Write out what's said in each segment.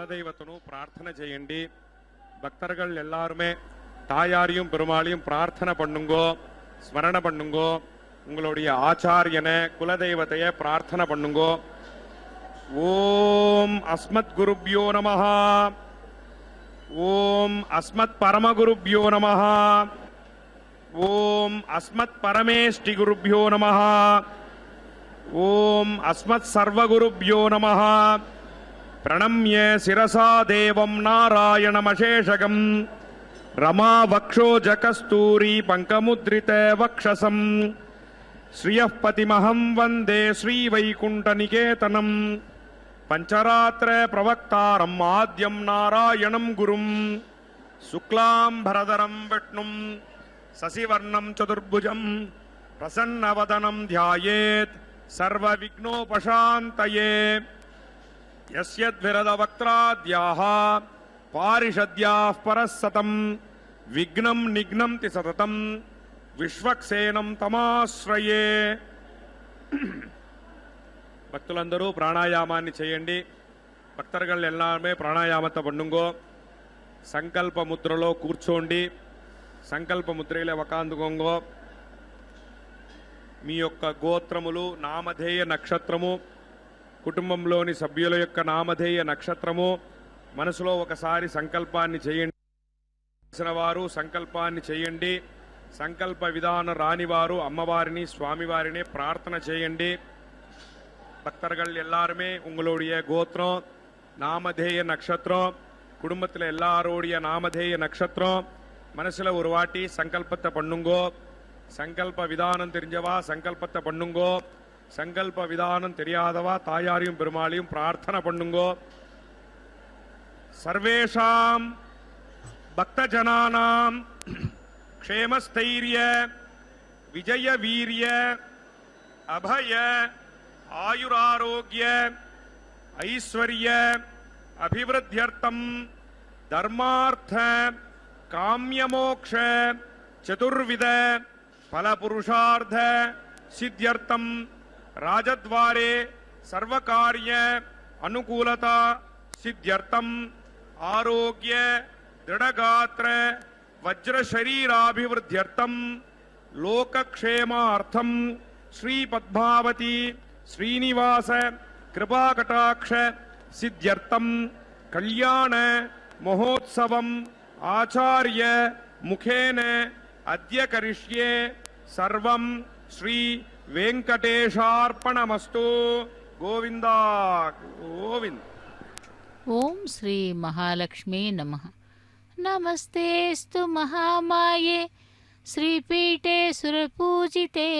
குலதெய்வத்தனு பிரார்த்தனை செய்யண்டி. பக்தர்கள் எல்லாருமே தாயாரையும் பெருமாளையும் பிரார்த்தனை பண்ணுங்கோ, ஸ்மரண பண்ணுங்கோ. உங்களுடைய ஆச்சாரியனை குலதெய்வத்தைய பிரார்த்தனை பண்ணுங்கோ. ஓம் அஸ்மத் குருப்யோ நமஹ, ஓம் அஸ்மத் பரமகுருப்யோ நமஹ, ஓம் அஸ்மத் பரமேஷ்டி குருப்யோ நமஹ, ஓம் அஸ்மத் சர்வகுருப்யோ நமஹ. பிரணம்ய சிரசா தேவம் நாராயணமசேஷகம் ரமா வக்ஷோஜ கஸ்தூரி பங்கமுத்ரித வக்ஷசம் ஸ்ரீயः பதிமஹம் வந்தே ஸ்ரீவைகுண்டநிகேதனம் பஞ்சராத்திர பிரவக்தாரம் ஆத்யம் நாராயணம் குரும் சுக்லாம் பரதரம் விஷ்ணும் சசிவர்ணம் சதுர்புஜம் பிரசன்னவதனம் த்யாயேத் சர்வ விக்னோபசாந்தயே. யஸ்யத்விரத வக்த்ராத்யாஹ பாரிஷத்யாः பரஸ்ஸதம் விக்னம் நிக்னம்தி சததம் విశ్వక్సేనం తమాశ్రయే. భక్తులందరూ ప్రాణాయామాన్ని చేయండి. భక్తர்கள் எல்லாமே ప్రాణాయామத்தை பண்ணுங்கோ. సంకల్ప ముద్రలో కూర్చోండి. సంకల్ప ముద్రలో వకాందుకోంగో. మీ యొక్క గోత్రములు, నామధేయ నక్షత్రము, కుటుంబంలోని సభ్యుల యొక్క నామధేయ నక్షత్రము మనసులో ఒకసారి సంకల్పాన్ని చేయండి. వారు సంకల్పాన్ని చేయండి. సంకల్ప విధాన రానివారు అమ్మవారిని స్వామివారిని ప్రార్థన చేయండి. பக்தர்கள் எல்லாருமே உங்களுடைய கோத்திரம், நாமதேய நட்சத்திரம், குடும்பத்தில் எல்லாரோடைய நாமதேய நட்சத்திரம் மனசுல ஒரு வாட்டி சங்கல்பத்தை பண்ணுங்கோ. சங்கல்ப விதானம் தெரிஞ்சவா சங்கல்பத்தை பண்ணுங்கோ. சங்கல்ப விதானம் தெரியாதவா தாயாரையும் பெருமாளையும் பிரார்த்தனை பண்ணுங்கோ. சர்வேஷாம் பக்தஜனானாம் க்ஷேமஸ்தைரிய விஜய வீரிய அபய ஆயுராரோக்கிய ஐஸ்வர்ய அபிவிருத்தியர்த்தம் தர்மார்த்த காம்யமோக்ஷ சதுர்வித பலபுருஷார்த்த சித்தியர்த்தம் ராஜத்வாரே சர்வகாரிய அனுகூலதா சித்தியர்த்தம் ஆரோக்கிய திருடகாத்திர வஜ்ரசரீராபிவிருத்தியர்த்தம் லோகக்ஷேமார்த்தம் ஸ்ரீ பத்மாவதி ஸ்ரீனிவாச கிருபாகடாட்ச சித்தியர்த்தம் கல்யாண மகோத்சவம் ஆச்சாரிய முகேன அத்ய கரிஷ்யே சர்வம் ஸ்ரீ வெங்கடேஷார்ப்பணமஸ்து. கோவிந்தா கோவிந்த். ஓம் ஸ்ரீ மகாலட்சுமி நமः. நமஸ்தேஸ்து மகாமாயே ஸ்ரீபீఠே சுரபூஜிதே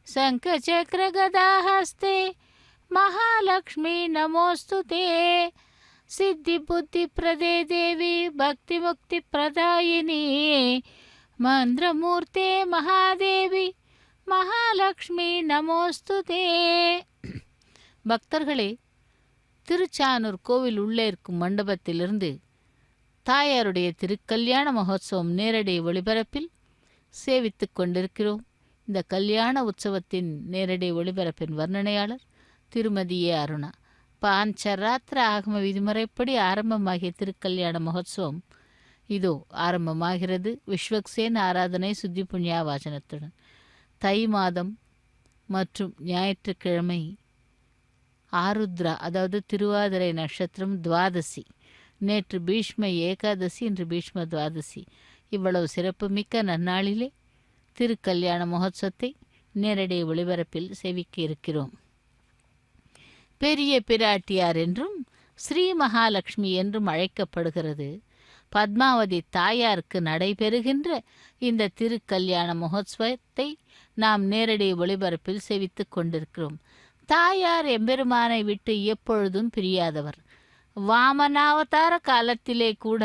சங்கச்சக்ரகதாஹஸ்தே மகாலக்ஷ்மி நமோஸ்துதே. சித்திபுத்திப்ரதே தேவி பக்திமுக்திப்ரதாயினி மந்திரமூர்த்தே மகாதேவி மகாலக்ஷ்மி நமோஸ்துதே. பக்தர்களே, திருச்சானூர் கோவில் உள்ளே இருக்கும் மண்டபத்திலிருந்து தாயாருடைய திருக்கல்யாண மகோத்சவம் நேரடி ஒளிபரப்பில் சேவித்துக் கொண்டிருக்கிறோம். இந்த கல்யாண உற்சவத்தின் நேரடி ஒளிபரப்பின் வர்ணனையாளர் திருமதி ஏ அருணா. பாஞ்சராத்திர ஆகம விதிமுறைப்படி ஆரம்பமாகிய திருக்கல்யாண மகோத்சவம் இதோ ஆரம்பமாகிறது. விஸ்வக்சேன ஆராதனை சுத்தி புண்ணியா வாசனத்துடன் தை மாதம் மற்றும் ஞாயிற்றுக்கிழமை ஆருத்ரா, அதாவது திருவாதிரை நட்சத்திரம், துவாதசி. நேற்று பீஷ்ம ஏகாதசி, இன்று பீஷ்ம துவாதசி. இவ்வளவு சிறப்புமிக்க நன்னாளிலே திருக்கல்யாண மகோத்சவத்தை நேரடி ஒளிபரப்பில் சேவிக்க இருக்கிறோம். பெரிய பிராட்டியார் என்றும் ஸ்ரீ மகாலட்சுமி என்றும் அழைக்கப்படுகிறது பத்மாவதி தாயாருக்கு நடைபெறுகின்ற இந்த திருக்கல்யாண மகோத்சவத்தை நாம் நேரடி ஒளிபரப்பில் சேவித்துக் கொண்டிருக்கிறோம். தாயார் எம்பெருமானை விட்டு எப்பொழுதும் பிரியாதவர். வாமனாவதார காலத்திலே கூட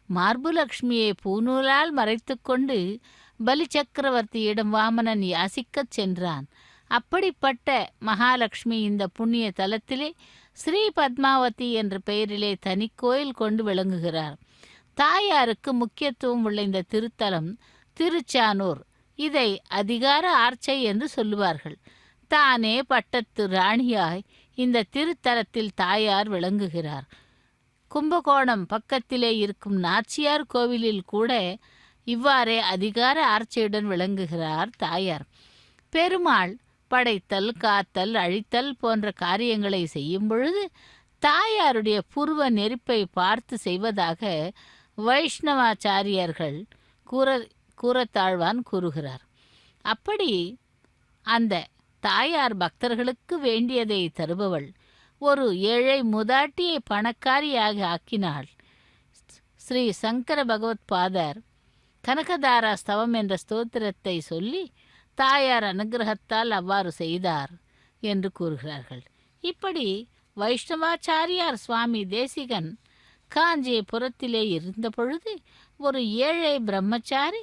மார்புலக்ஷ்மியை பூநூலால் மறைத்து கொண்டு பலி சக்கரவர்த்தியிடம் வாமனன் யாசிக்கச் சென்றான். அப்படிப்பட்ட மகாலட்சுமி இந்த புண்ணிய தலத்திலே ஸ்ரீ பத்மாவதி என்ற பெயரிலே தனி கோயில் கொண்டு விளங்குகிறார். தாயாருக்கு முக்கியத்துவம் உள்ள இந்த திருத்தலம் திருச்சானூர். இதை அதிகார ஆர்ச்சை என்று சொல்லுவார்கள். தானே பட்டத்து ராணியாய் இந்த திருத்தலத்தில் தாயார் விளங்குகிறார். கும்பகோணம் பக்கத்திலே இருக்கும் நாச்சியார் கோவிலில் கூட இவ்வாறே அதிகார ஆர்ச்சையுடன் விளங்குகிறார் தாயார். பெருமாள் படைத்தல், காத்தல், அழித்தல் போன்ற காரியங்களை செய்யும் பொழுது தாயாருடைய புருவ நெருப்பை பார்த்து செய்வதாக வைஷ்ணவாச்சாரியர்கள் கூறத்தாழ்வான் கூறுகிறார். அப்படி அந்த தாயார் பக்தர்களுக்கு வேண்டியதை தருபவள். ஒரு ஏழை மூதாட்டியை பணக்காரியாக ஆக்கினாள். ஸ்ரீ சங்கர பகவத் பாதர் கனகதாரா ஸ்தவம் என்ற ஸ்தோத்திரத்தை சொல்லி தாயார் அனுகிரகத்தால் அவ்வாறு செய்தார் என்று கூறுகிறார்கள். இப்படி வைஷ்ணவாச்சாரியார் சுவாமி தேசிகன் காஞ்சிபுரத்திலே இருந்த பொழுது ஒரு ஏழை பிரம்மச்சாரி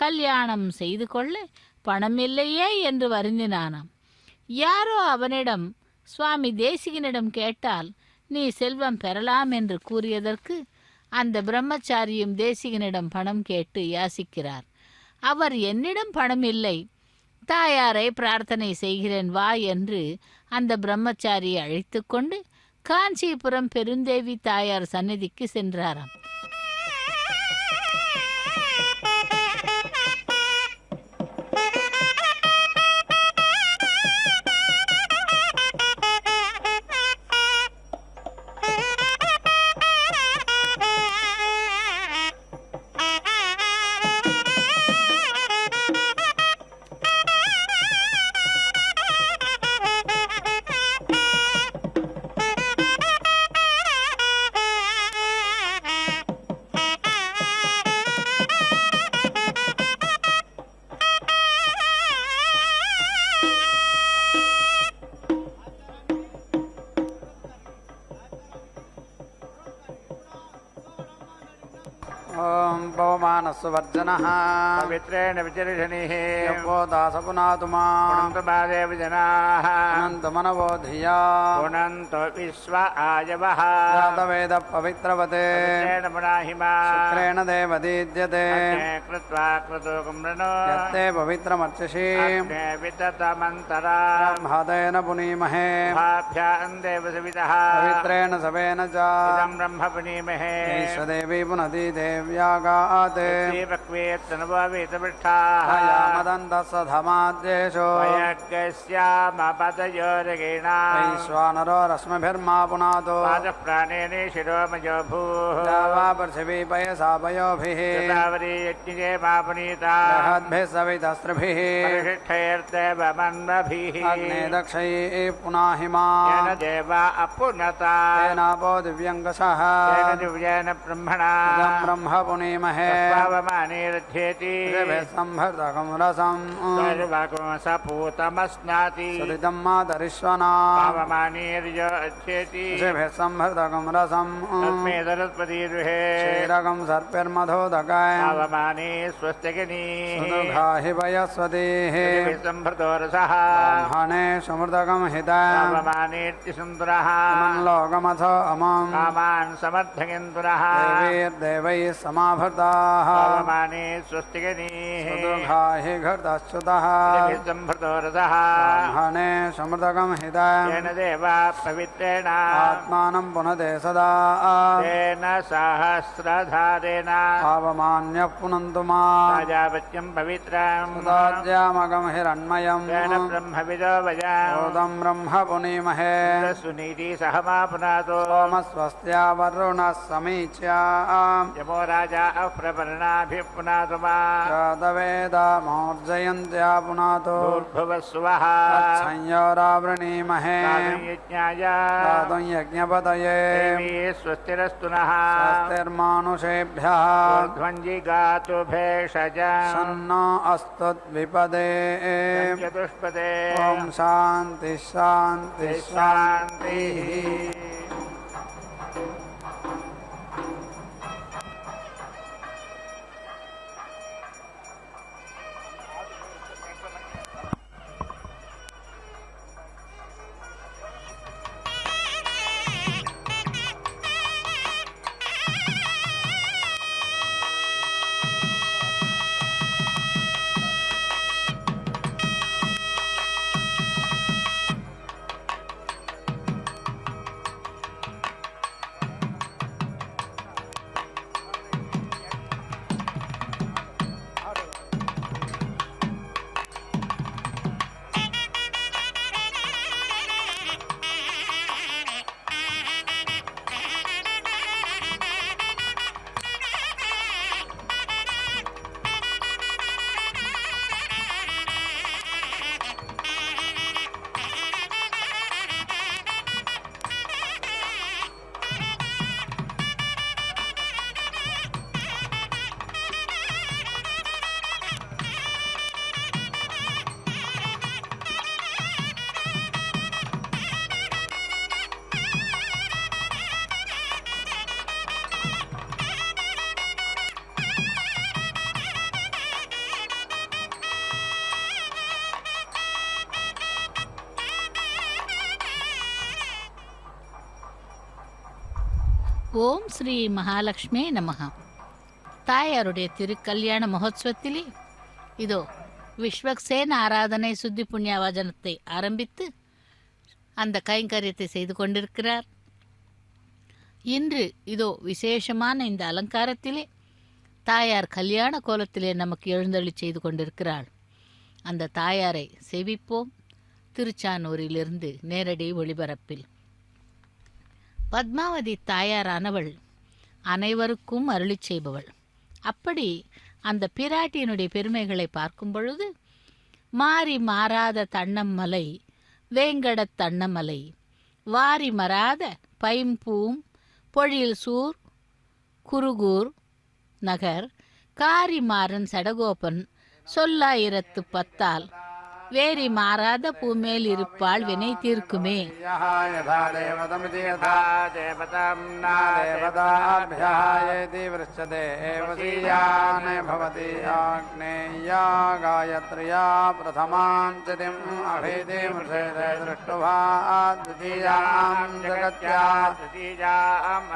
கல்யாணம் செய்து கொள்ள பணமில்லையே என்று வருந்தினானாம். யாரோ அவனிடம் சுவாமி தேசிகனிடம் கேட்டால் நீ செல்வம் பெறலாம் என்று கூறியதற்கு அந்த பிரம்மச்சாரியும் தேசிகனிடம் பணம் கேட்டு யாசிக்கிறார். அவர் என்னிடம் பணம் இல்லை, தாயாரை பிரார்த்தனை செய்கிறேன் வா என்று அந்த பிரம்மச்சாரியை அழைத்து கொண்டு காஞ்சிபுரம் பெருந்தேவி தாயார் சந்நிதிக்கு சென்றாராம். पवमानस्वर्जनः पवित्रेण विचर्षणिः यवो दासपुनातुमा पुनन्तमादेव जनाः पुनन्तमनवो धिया पुनन्तो विश्व आयवः जातवेद पवित्रवते पवित्रेण पुनाहिमा शुक्रेण देवदीद्यते कृत्वा क्रतुकुम्रणो यत्ते पवित्रमर्चिषि विततमन्तरा ब्रह्मदेन पुनीमहे भाभ्याम् देवसवितः पवित्रेण सवेन च इदम् ब्रह्म पुनीमहे ईश्वदेवी पुनति देव्यागाते श्रीपक्वेत्तनुभवेतपृष्ठाः धमाद्येषो वयज्ञस्यामपदयोरगेणा वैश्वानरो रश्मिभिर्मा पुनातो पादः प्राणेन शिरोमजो भूः वा पृथिवी पयसा पयोभिः गोदावरी यज्ञे मा पुनीता बृहद्भिः सवितस्त्रिभिः परिशिष्टैर्देवमन्वभिः अग्ने दक्षैः पुनाहिमा येन देवा अपुनता तेनापो दिव्यङ्गसः येन दिव्येन ब्रह्मणा इदं ब्रह्म पुनीमहे पावमानेरध्येति सम्भर्तकं रसम् सर्वकमसपूतमस्नाति सुरितं मातरिश्वना पावमानेर्य अध्येति ऋषिभिः सम्भर्तकं रसम् तस्मै सरस्वतीरुहे क्षीरकं सर्पिर्मधोदकाय पावमाने स्वस्तिगिनी सुदुघाहि वयस्वतीः संभृतो रसः ब्रह्मणे समृतकं हिताय पावमानेत्यसुन्दरः लोकमथो अमम् कामान् समर्थयन्तुरः देवैर्देवैः समाभृताः पावमाने स्वस्तिगिनी सुदुघाहि घृतश्च्युतः संभृतो रसः ब्रह्मणे समृतकं हिताय तेन देवा पवित्रेण आत्मानं पुनते सदा तेन सहस्रधारेण पावमान्यः पुनन्तु मा राजापत्यं पवित्रम् सुदाद्यामगं हिरण्मयम् तेन ब्रह्मविदो वयम् ओदं ब्रह्म पुनीमहे सुनीति सह मा पुनातो सोमस्वस्त्या वरुणः समीच्या यमो राजा अप्रवर्णाभिः पुनातो मा जातवेदामोर्जयन्त्या पुनातो भूर्भुवस्वः संयोरावृणीमहे यज्ञाय गातुं यज्ञपतये देवी स्वस्तिरस्तु नः स्वस्तिर्मानुषेभ्यः ध्वञ्जिगातु भेषज सन्नो अस्तु द्विपदे चतुष्पदे ॐ शान्ति शान्ति शान्तिः ஓம் ஸ்ரீ மகாலட்சுமி நமஹ. தாயாருடைய திருக்கல்யாண மகோத்சவத்திலே இதோ விஸ்வக்சேன ஆராதனை சுத்தி புண்ணியவாஜனத்தை ஆரம்பித்து அந்த கைங்கரியத்தை செய்து கொண்டிருக்கிறார். இன்று இதோ விசேஷமான இந்த அலங்காரத்திலே தாயார் கல்யாண கோலத்திலே நமக்கு எழுந்தருளி செய்து கொண்டிருக்கிறாள். அந்த தாயாரை சேவிப்போம். திருச்சானூரிலிருந்து நேரடி ஒளிபரப்பில். பத்மாவதி தாயாரானவள் அனைவருக்கும் அருளிச் செய்பவள். அப்படி அந்த பிராட்டியினுடைய பெருமைகளை பார்க்கும் பொழுது மாறி மாறாத தன்னம்மலை வேங்கடத் தன்னமலை வாரி மறாத பைம்பூம் பொழில் சூர் குருகூர் நகர் காரிமாறன் சடகோபன் சொல்லாயிரத்து பத்தால் வேரி மாறாத பூமேல் இருப்பாள் வினை தீர்க்குமே. காயத்ரியா பிரதமாம் சிதிம் அபேதீம் திருஷ்டுவாத்விதீயாம் ஜகத்யாம்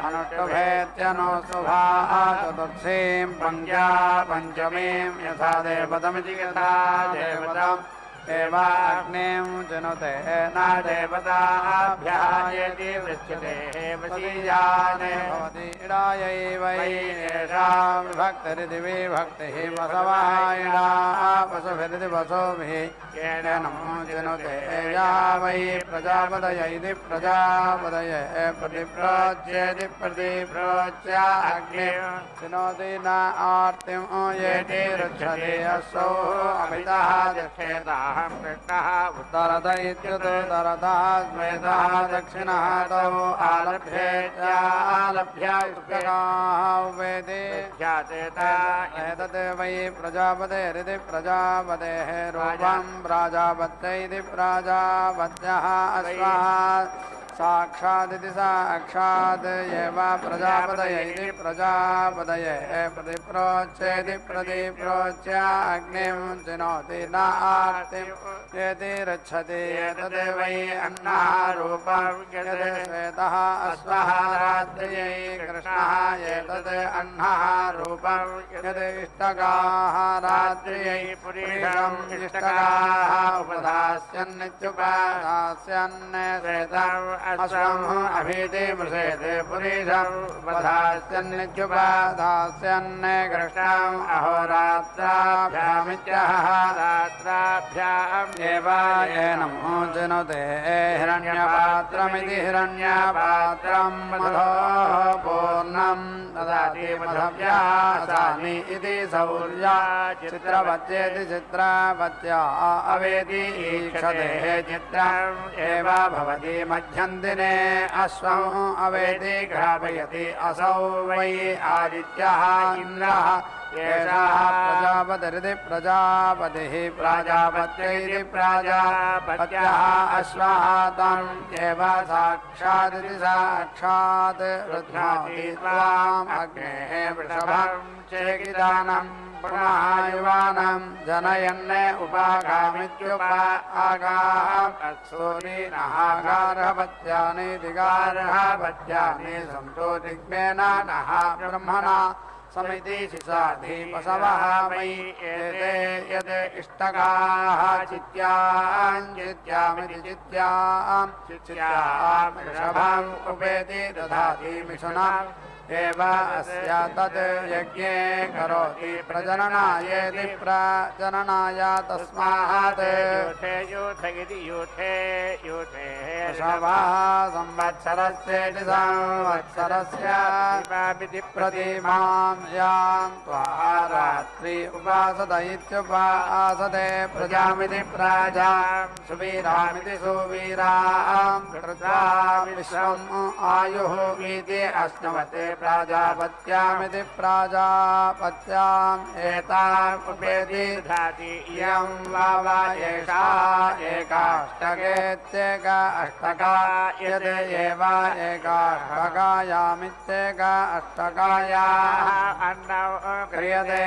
அனுஷ்டுபேத்யனோ சுபா சதுர்த்தீம் பஞ்சா பஞ்சமீம் யதா தேவதமிதி யதா தேவதம் देवाग्नें जनुते न देवताभ्यायति वृच्यते वसीयाने भवति इडायै वै येषां विभक्तिरिति विभक्तिः वसवायिणा वसुभिरिति वसुभिः येन नमो जनुते या वै प्रजापतय इति प्रजापतय प्रतिप्रोच्येति प्रतिप्रोच्य अग्निं जनोति न आर्तिं येति रुच्यते असौ अमितः दक्षेताः उत्तरत इत्युत्तरतः स्वेतः दक्षिणः तौ आलभ्येत्यालभ्याः वेदे एतत् वै प्रजापतेरिति प्रजापतेः रूपं प्राजापत्यैति प्राजापत्यः अश्वः साक्षादिति साक्षात् एव प्रजापतय इति प्रजापतय प्रतिप्रोच्येति प्रतिप्रोच्य अग्निं चिनोति न आर्तिं यदि रक्षति एतद् वै अन्नः रूपं यद् श्वेतः अश्वः रात्र्यै कृष्णः एतद् अन्नः रूपं यद् इष्टकाः रात्र्यै पुरीषम् इष्टकाः उपधास्यन्नित्युपधास्यन् श्वेतम् अश्वम् अभीति मृषेते पुरीषम् उपधास्यन्नित्युपधास्यन् कृष्णम् अहोरात्राभ्यामित्यः रात्राभ्याम् नमो जनुते हिरण्यपात्रमिति हिरण्यपात्रं मधोः पूर्णं ददाति मधव्यासानि इति सौर्या चित्रपत्येति चित्रपत्या अवेति ईक्षते चित्रम् एव भवति मध्यन्दिने अश्वम् अवेति घ्रापयति असौ वै आदित्यः इन्द्रः एषः प्रजापतिरिति प्रजापतिः प्राजापत्यैति प्राजापत्यः अश्वः तम् एव साक्षादिति साक्षात् रुध्नाति त्वाम् अग्नेः वृषभं चेकिदानम् पुनः युवानं जनयन् उपागामित्युपागाः गार्हपत्यानि दिगार्हपत्यानि सन्तो दिग्मेन नः ब्रह्मणा समिति शिशाधि पशवः मयि एते यद् इष्टकाः चित्यामिति चित्याम् वृषभम् उपेति दधाति मिथुनम् एव अस्य तद् यज्ञे करोति प्रजननायेति प्रजननाय तस्मात् वृषभः संवत्सरस्येति संवत्सरस्य प्रतिमां यां त्वा रात्रि उपासत इत्युपासते प्रजामिति प्रजां सुवीरामिति सुवीरां कृत्वा विश्वम् आयुः इति अश्नवते प्राजापत्यामिति प्राजापत्याम् एताम् उपेति धाति इयं वावा एषा एकाष्टकेत्येक अष्टका यद् एव एकाष्टकायामित्येक अष्टकायाः अन्नं क्रियते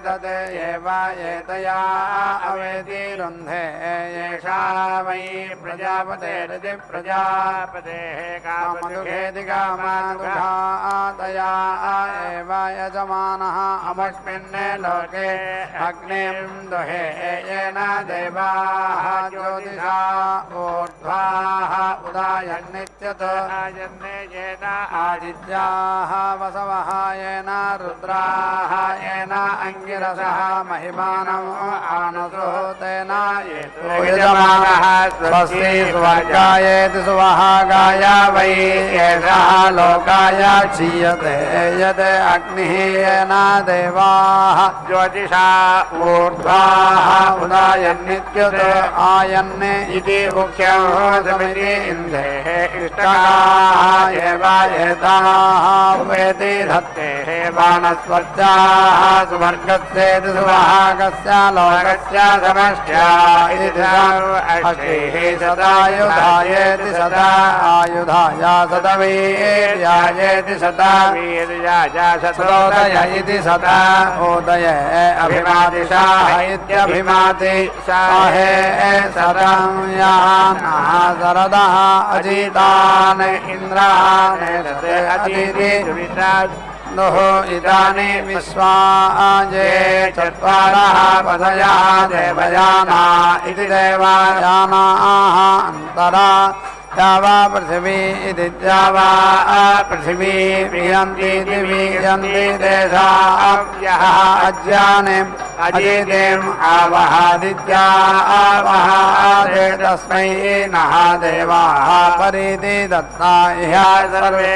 तद् एव एतया अवेति रुन्धे एषा वै प्रजापतेरिति प्रजापते कामदुःखेति कामादुघातया एव यजमानः अमुष्मिन् लोके अग्निं दुहे येन देवाः ज्योतिषा ऊर्ध्वाः उदायन्नित्यत आदित्याः वसवः येन रुद्राः येन अङ्गिरसः महिमानम् आनसुः तेन यजमानः स्वस्ति स्वर्गायेति सुवहागाय वै एषः लोकाय क्षीयते यद् अग्निः येन देवाः ज्योतिषा ऊर्ध्वाः उदायन्नित्युत आयन् इति मुख्यं समिति इन्द्रेः इष्टकाः एव एताः वेति धत्ते बाणस्वर्गाः सुवर्गस्येति सुवहागस्य लोकस्य समष्ट्या इति अष्टिः सदायुधायेति सदा आयुधाय सदवीर्यायेति सदा वीर्याय सदोदय इति सदा उदय अभिमातिशाह इत्यभिमाति शाहे सदं यानः शरदः अजितान् इन्द्रान् अदिति नुः इदानी विश्वाजे चत्वारः पदयः देवयाना इति देवयानाः अन्तरा द्यावा पृथिवी इति द्यावा पृथिवी विहन्ति दिविहन्ति देशाभ्यः अज्ञाने अजितेम् आवहादित्या आवहादे तस्मै नः देवाः परीति दत्ता इह सर्वे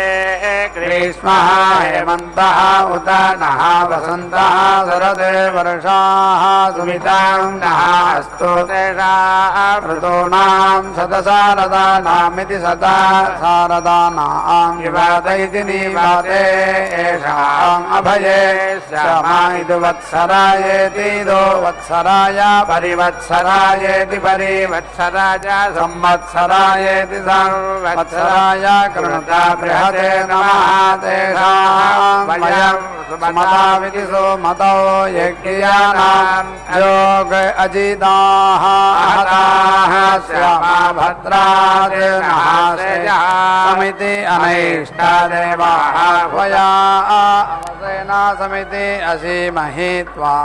ग्रीष्मः हेमन्तः उत नः वसन्तः शरदे वर्षाः सुमितां नः अस्तु तेषां ऋतूनां शतशारदानामिति सदा शारदानां निवात इति निवाते येषाम् अभये श्यामा इति वत्सरायेति दो वत्सराय परिवत्सरायेति परिवत्सराय संवत्सरायेति संवत्सराय कृणुता बृहते नमः तेषां वयं सुमतामिति सुमतौ यज्ञानां योग अजिताः हताः श्यामा भद्रादिनः समिति अनैष्टा देवाः त्वया अवसेना समिति असीमहि त्वा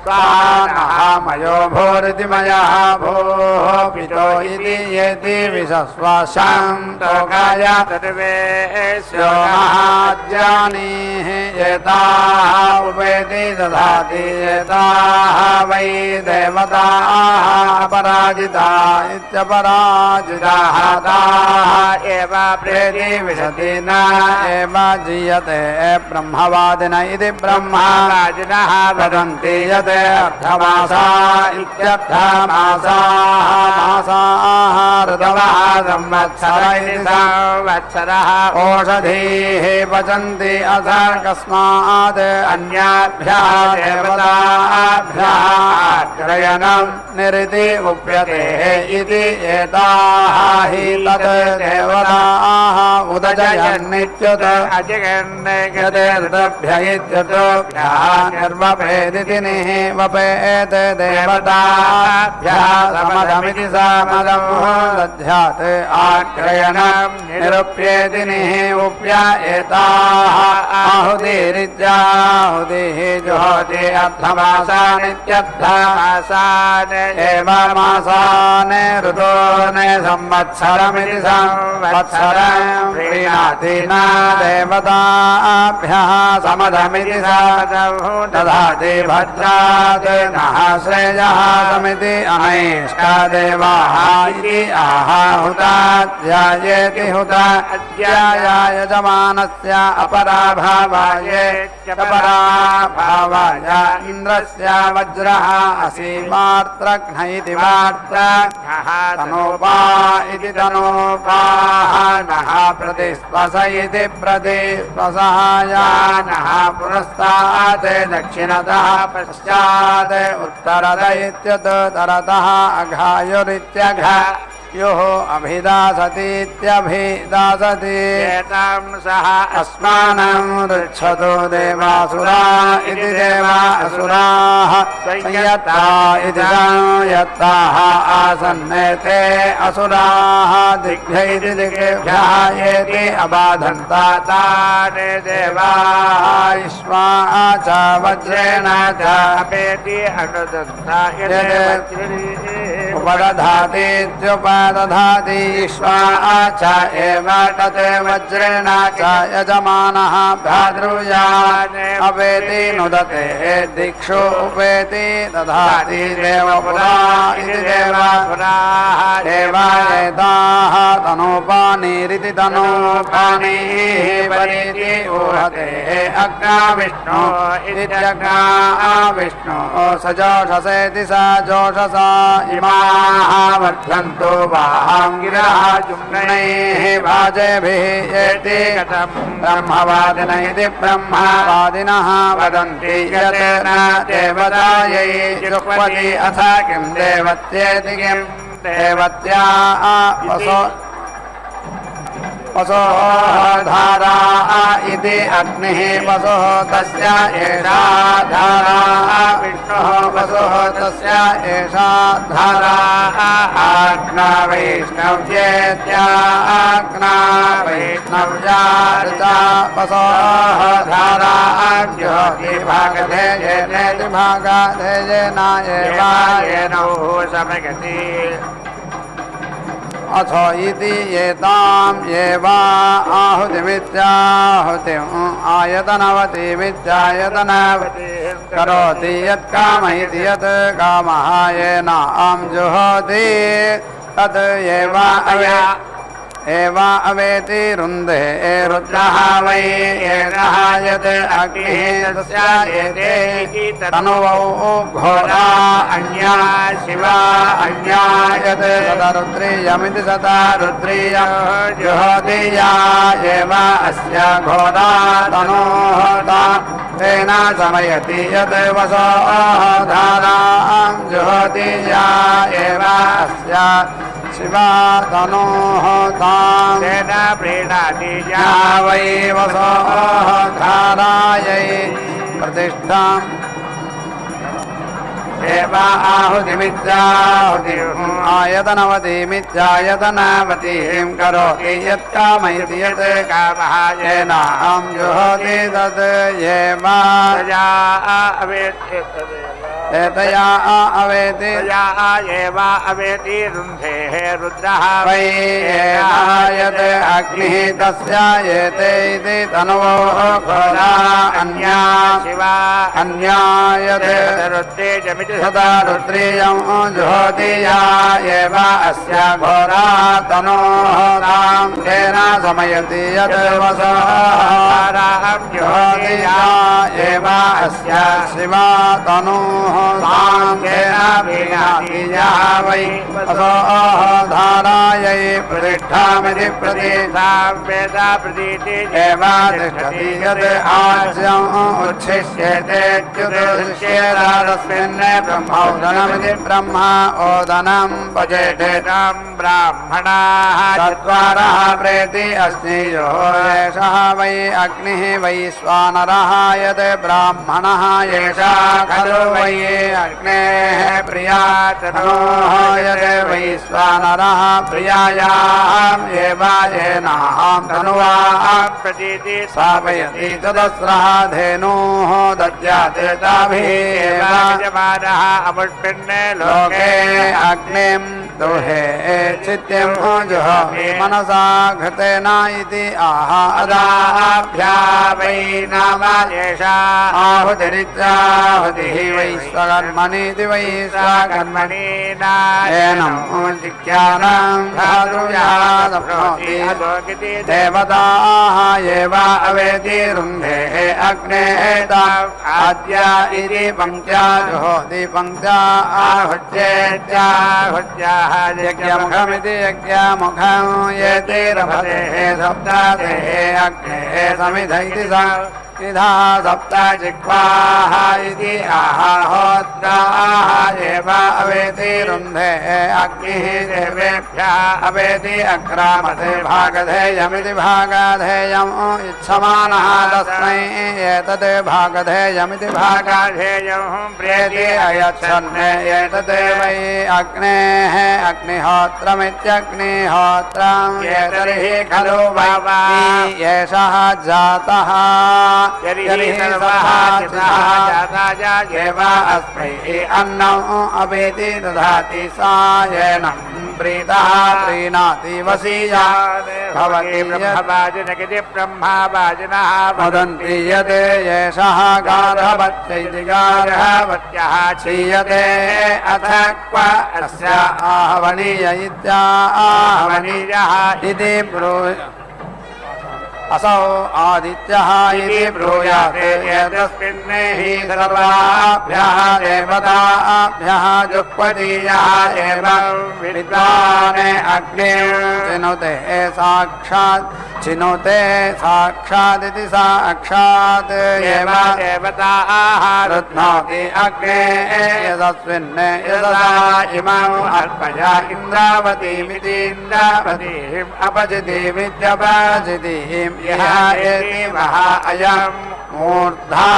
नः मयो भूरिति मयः भोः पितो इति येति विशस्वाशां तोकाय सर्वेश्यो महाज्ञानीः एताः उपेति दधाति एताः वै देवताः अपराजिता इत्यपराजिताः ताः एव प्रेति विशति न एव जीयते ब्रह्मवादिन इति ब्रह्मवादिनः वदन्ति यत् अर्थमासा इत्यर्थमासाः मासाः ऋतवः संवत्सर इति संवत्सरः ओषधीः पचन्ति अथ कस्मात् अन्याभ्यः देवताभ्यः क्रयणं निरिति उप्यते इति एताः हि तत् देवताः उदजयन्नित्युत अजगन्यते ऋतभ्य इत्यतोभ्यः निर्वपेदिति वपेत देवताभ्यः समदमिति समदं दध्यात् आक्रयणं निरुप्येति निरुप्य एताः आहुतिरित्याहुतिः जुहोति अर्थमासानित्यर्थमासान् एव मासान् ऋतून् संवत्सरमिति संवत्सरं प्रीणाति न देवताभ्यः समदमिति समदं दधाति भद्रात् नः श्रेयः समिति अनैष्टा देवाः इति आहुताध्यायेति हुत अध्याय यजमानस्य अपराभावाय अपराभावाय इन्द्रस्य वज्रः असीमार्त्रघ्न इति वार्त्रघ्नः तनोपा इति तनोपाः नः प्रतिस्पश इति प्रतिस्पशः नः पुरस्तात् दक्षिणतः पश्चात् उत्तरत इत्यतः अघायुरित्यघ योः अभिदासतीत्यभिदासति एतां सः अस्मानं ऋच्छतो देवासुरा इति देवासुराः संयत्ता इति संयत्ताः आसन्नेते असुराः दिग्भ्यैति दिग्भ्यः येति अबाधन्ता तानि देवाः इष्मा च वज्रेण च अपेति अनुदन्ता उपदधातीत्युपदधाति इष्मा च एव तत् वज्रेण च यजमानः भ्रातृयान् अपेति नुदते दिक्षु उपेति दधाति देवपुरा इति देवपुराः देवायताः तनोपानीरिति तनोपानीः परीति ऊहते अग्ना विष्णु इत्यग्ना विष्णु स जोषसेति स जोषसा इमाः वर्धन्तो वाङ्गिरः जुम्नैः वाजेभिः येति ब्रह्मवादिन इति ब्रह्मवादिनः वदन्ति यत् न देवतायै जुह्वति अथ किं देवत्येति किं देवत्या वसोः धारा इति अग्निः वसोः तस्य एषा धारा विष्णुः वसोः तस्य एषा धारा आग्ना वैष्णव्येत्याग्ना वैष्णव्या ऋचा वसोः धारा ज्योतिभागधेयेनेति भागधेयेन एवायेनौ समगति अथो इति एताम् एवा आहुतिमित्याहुतिम् आयतनवतीमित्यायतनवती करोति यत्काम इति यत् कामः येनाम् जुहोति तत् एव अवेति रुन्धे रुद्रः वै एकः यत् अग्निः तस्य एते तनुवौ घोरा अन्या शिवा अन्या यत् सदा रुद्रीयमिति सदा रुद्रीयं जुहोति या एव अस्य घोरा तनोः तेन समयति यत् वसोः धारां जुहोति या एव अस्य शिवा तनोः तां तेन प्रीणाति या वै वसोः धारायै प्रतिष्ठाम् एव आहुतिमित्याहुतिम् आयतनवतीमित्यायतनवतीं करोति यत्कामयति यत् कामः येनां जुहोति तत् एव एतया अवेति एव अवेति रुन्धेः रुद्रः वै यत् अग्निः तस्य एते इति तनवोः घोरा अन्या शिवा अन्या यत् रुद्रेजमिति सदा रुद्रीयं जुहोति या एव अस्य घोरा तनोः तां तेन समयति यत् वसोः जुहोति या एव अस्य शिवा तनोः तां तेन प्रीणाति या वै वसोः धारायै प्रतिष्ठामिति वेदा प्रतीति एव तिष्ठति यत् आज्यम् उच्छिष्येतेत्युदृश्येतादस्मिन् ब्रह्मोदनमिति ब्रह्म ओदनं भजेतेतां ब्राह्मणाः चत्वारः प्रेति अस्ति यो एषः वै अग्निः वैश्वानरः यत् ब्राह्मणः एषा खलु वै अग्नेः प्रिया तनोः यत् वैश्वानरः प्रियायाम् एव येनां तनुवां प्रतीति स्थापयति तदस्रः धेनोः दद्यात् ताभिः यजमानः अमुष्मिन् लोके अग्निं दुहे चित्यं जुहोमि मनसा घृतेन इति आह अदाभ्या वै नाम एषा आहुतिरित्याहुतिः वैश्वकर्मणीति वैश्वकर्मणि एनं जिज्ञानं धातुयादप्नोति देवताः एव अवेति रुन्धेः अग्नेः आद्या इति पङ्क्त्या जुहोति पङ्क्त्या आहूत्येत्याहुत्याः यज्ञमुखमिति यज्ञमुखं येति रभतेः सप्तातेः अग्नेः समिध इति इधा सप्त जिह्वाः इति आहोत्राः एव अवेति रुन्धे अग्निः देवेभ्यः अवेति अक्रामते भागधेयमिति भागधेयम् इच्छमानः तस्मै एतत् भागधेयमिति भागधेयम् प्रेति अयच्छन् एतत् वै अग्नेः अग्निहोत्रमित्यग्निहोत्रम् एतर्हि खलु वै एषः जातः यर्हि सर्वः एव अस्मै अन्नम् अपेति ददाति सा येनम् प्रीतः प्रीणाति वसीया भवति ब्रह्मवाजिनगिति ब्रह्मवाजिनः वदन्ति यत् एषः गार्हवत्यैति गार्हवत्यः क्षीयते अथ क्व अस्य आहवनीय इत्याहवनीयः इति असौ आदित्यः इति ब्रूयाते यस्मिन् हि सर्वाभ्यः देवताभ्यः जुह्वतीयः एवं विद्वान् अग्निं चिनुते साक्षादिति साक्षात् एव देवताः रुध्नोति अग्ने यदस्मिन् यदा इमम् अर्पया इन्द्रावतीमिति इन्द्रावतीम् अपचितिमित्यपचितिम् यः एति महा अयम् मूर्धा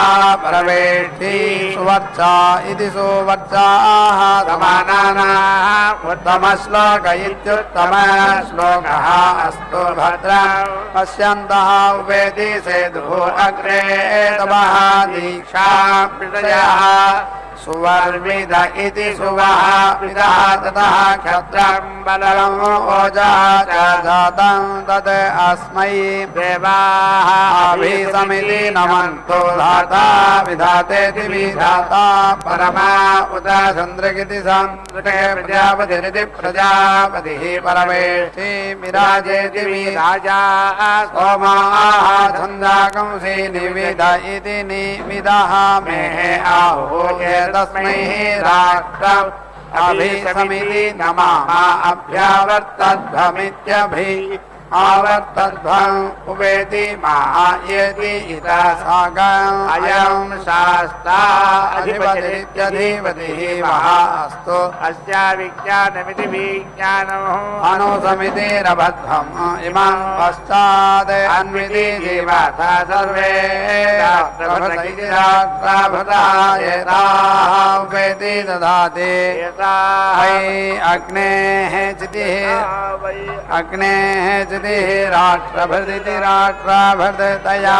परवेष्टि सुवर्चा इति सुवर्चाः समानानाः उत्तमश्लोक इत्युत्तमश्लोकः अस्तु भद्रम् पश्यन्तः वेदि सेतुः अग्रे तमः दीक्षा प्रदयः सुवर्विद इति सुवः विदः ततः क्षत्रम् बलम् ओजः च जातं तत् अस्मै देवाः अभिसमिति नमन्तो धाता विधातेति विधाता परमा उत चन्द्रगिति संस्कृते प्रजापतिरिति प्रजापतिः परमेष्ठि विराजेति विराजा सोमाः छन्दाकंसि निविद इति निविदः मेः आहुः तस्मै राष्ट्रम् अभिसमिति नमः अभ्यावर्तध्वमित्यभि आवर्तध्वम् उवेति मायेति इतः सागम् अयम् शास्ता अधिपतिरित्यधिपतिः महा अस्तु अस्या विज्ञानमिति विज्ञानम् अनुसमितिरबद्धम् इमम् पश्चात् अन्विति जीवाथा सर्वे राष्ट्रभृतः एताः उवेति ददाति वै अग्नेः चितिः अग्नेः राष्ट्रभृदिति राष्ट्रभृतया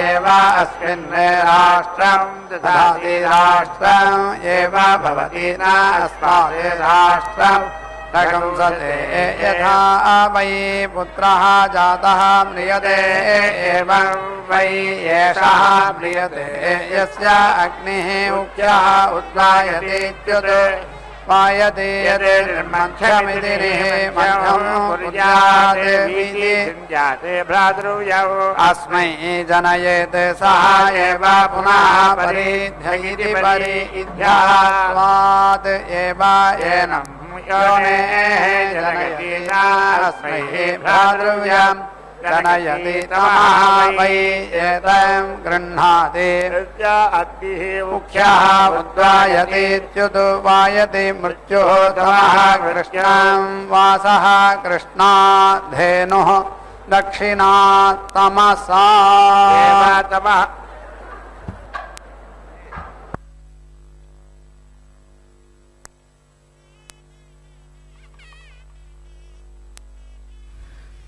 एव अस्मिन् राष्ट्रम् ददाति राष्ट्रम् एव भवति न अस्मात् राष्ट्रम् प्रशंसते यथा वै पुत्रः जातः म्रियते एवं वै एषः म्रियते यस्य अग्निः उक्यः उत्पायतीत्युत पायते यद्मध्यमिति मध्यम् कुर्यात् भ्रातृव्यौ अस्मै जनयेत् सः एव पुनः परिध्ययति परिध्यात् एव एनम् योनेः जनयति अस्मै भ्रातृव्यम् जनयति तमः वै एतं गृह्णाति मुख्यः उद्वायतीत्युद्वायति मृत्युः तमः कृष्णं वासः कृष्णाद्धेनुः दक्षिणात्तमसा तमः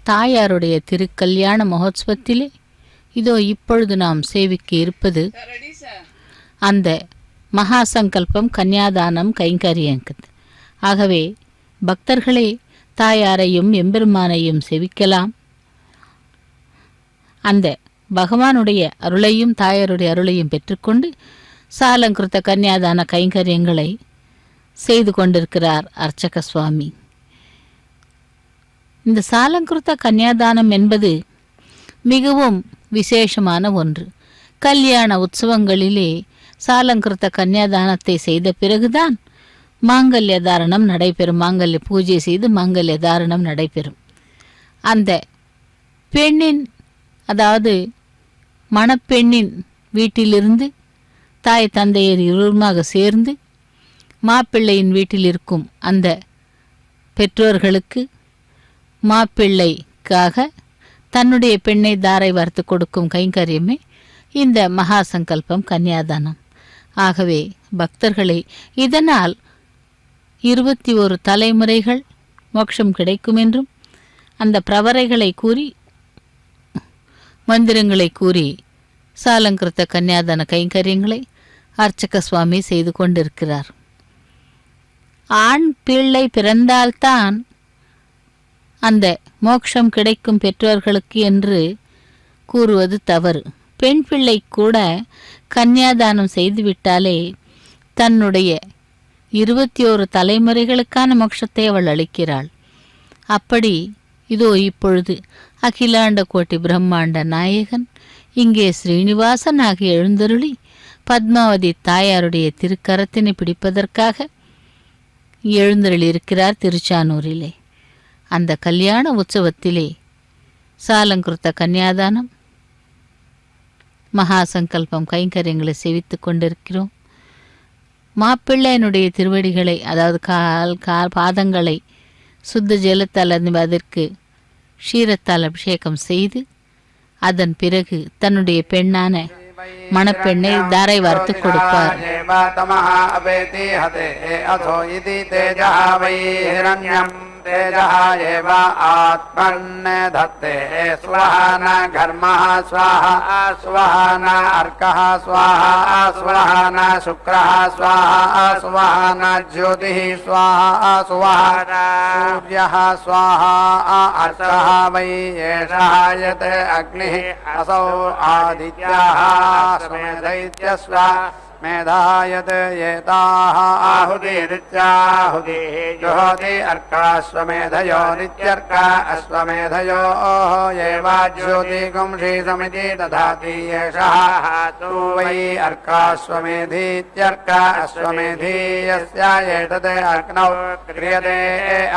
தாயாருடைய திருக்கல்யாண மகோத்சவத்திலே இதோ இப்பொழுது நாம் சேவிக்க இருப்பது அந்த மகா சங்கல்பம் கன்னியாதானம் கைங்கரியங்கிறது. ஆகவே பக்தர்களே தாயாரையும் எம்பெருமானையும் சேவிக்கலாம். அந்த பகவானுடைய அருளையும் தாயாருடைய அருளையும் பெற்றுக்கொண்டு சாலங்கிருத்த கன்னியாதான கைங்கரியங்களை செய்து கொண்டிருக்கிறார் அர்ச்சக சுவாமி. இந்த சாலங்கிருத்த கன்னியாதானம் என்பது மிகவும் விசேஷமான ஒன்று. கல்யாண உற்சவங்களிலே சாலங்கிருத்த கன்னியாதானத்தை செய்த பிறகுதான் மாங்கல்ய தாரணம் நடைபெறும். மாங்கல்ய பூஜை செய்து மாங்கல்ய தாரணம் நடைபெறும். அந்த பெண்ணின், அதாவது மணப்பெண்ணின் வீட்டிலிருந்து தாய் தந்தையர் இருவருமாக சேர்ந்து மாப்பிள்ளையின் வீட்டில் இருக்கும் அந்த பெற்றோர்களுக்கு மாப்பிள்ளைக்காக தன்னுடைய பெண்ணை தாரை வார்த்து கொடுக்கும் கைங்கரியமே இந்த மகா சங்கல்பம் கன்னியாதானம். ஆகவே பக்தர்களே, இதனால் 21 தலைமுறைகள் மோட்சம் கிடைக்கும் என்றும் அந்த பிரவரைகளை கூறி மந்திரங்களை கூறி சாலங்கிருத்த கன்னியாதான கைங்கரியங்களை அர்ச்சக சுவாமி செய்து கொண்டிருக்கிறார். ஆண் பிள்ளை பிறந்தால்தான் அந்த மோட்சம் கிடைக்கும் பெற்றோர்களுக்கு என்று கூறுவது தவறு. பெண் பிள்ளை கூட கன்னியாதானம் செய்துவிட்டாலே தன்னுடைய 21 தலைமுறைகளுக்கான மோட்சத்தை அவள் அளிக்கிறாள். அப்படி இதோ இப்பொழுது அகிலாண்ட கோட்டி பிரம்மாண்ட நாயகன் இங்கே ஸ்ரீனிவாசன் ஆகிய எழுந்தருளி பத்மாவதி தாயாருடைய திருக்கரத்தினை பிடிப்பதற்காக எழுந்தருளியிருக்கிறார் திருச்சானூரிலே. அந்த கல்யாண உற்சவத்திலே சாலங்கிருத்த கன்னியாதானம் மகா சங்கல்பம் கைங்கரியங்களை சேவித்து கொண்டிருக்கிறோம். மாப்பிள்ளையனுடைய திருவடிகளை, அதாவது கால் பாதங்களை சுத்த ஜலத்தால் அதற்கு க்ஷீரத்தால் அபிஷேகம் செய்து அதன் பிறகு தன்னுடைய பெண்ணான மணப்பெண்ணை தாரை வார்த்து கொடுப்பார். तेजः एव आत्मन् धत्ते स्वाहा न घर्मः स्वाहा स्वाहा न अर्कः स्वाहा स्वाहा न शुक्रः स्वाहा स्वाहा न ज्योतिः स्वाहा स्वाहा सूर्यः स्वाहा अर्कः वै एषः यत् अग्निः असौ आदित्यः दैत्यस्व मेधायत येताः आहुतिरित्याहुतिः जुहोति अर्काश्वमेधयो नित्यर्का अश्वमेधयो एवाज्योतिगुंषि समिति दधाति येषः तु वै अर्काश्वमेधीत्यर्का अश्वमेधी यस्य एतत् अग्नौ क्रियते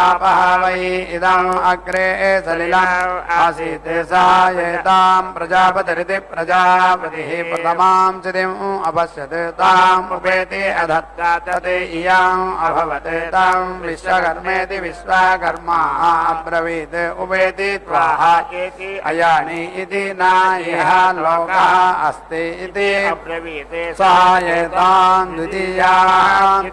आपः वै इदम् अग्रे सलिलम् आसीत् सा एतां प्रजापतिरिति प्रजापतिः प्रथमां चितिम् अपश्यत् ताम् उपेति अधत्ता तत् इयम् अभवत् ताम् विश्वकर्मेति विश्वकर्मा अब्रवीत् उपेति त्वाः अयानि इति न इह लोकः अस्ति इति अब्रवीत् सा एताम् द्वितीयाम्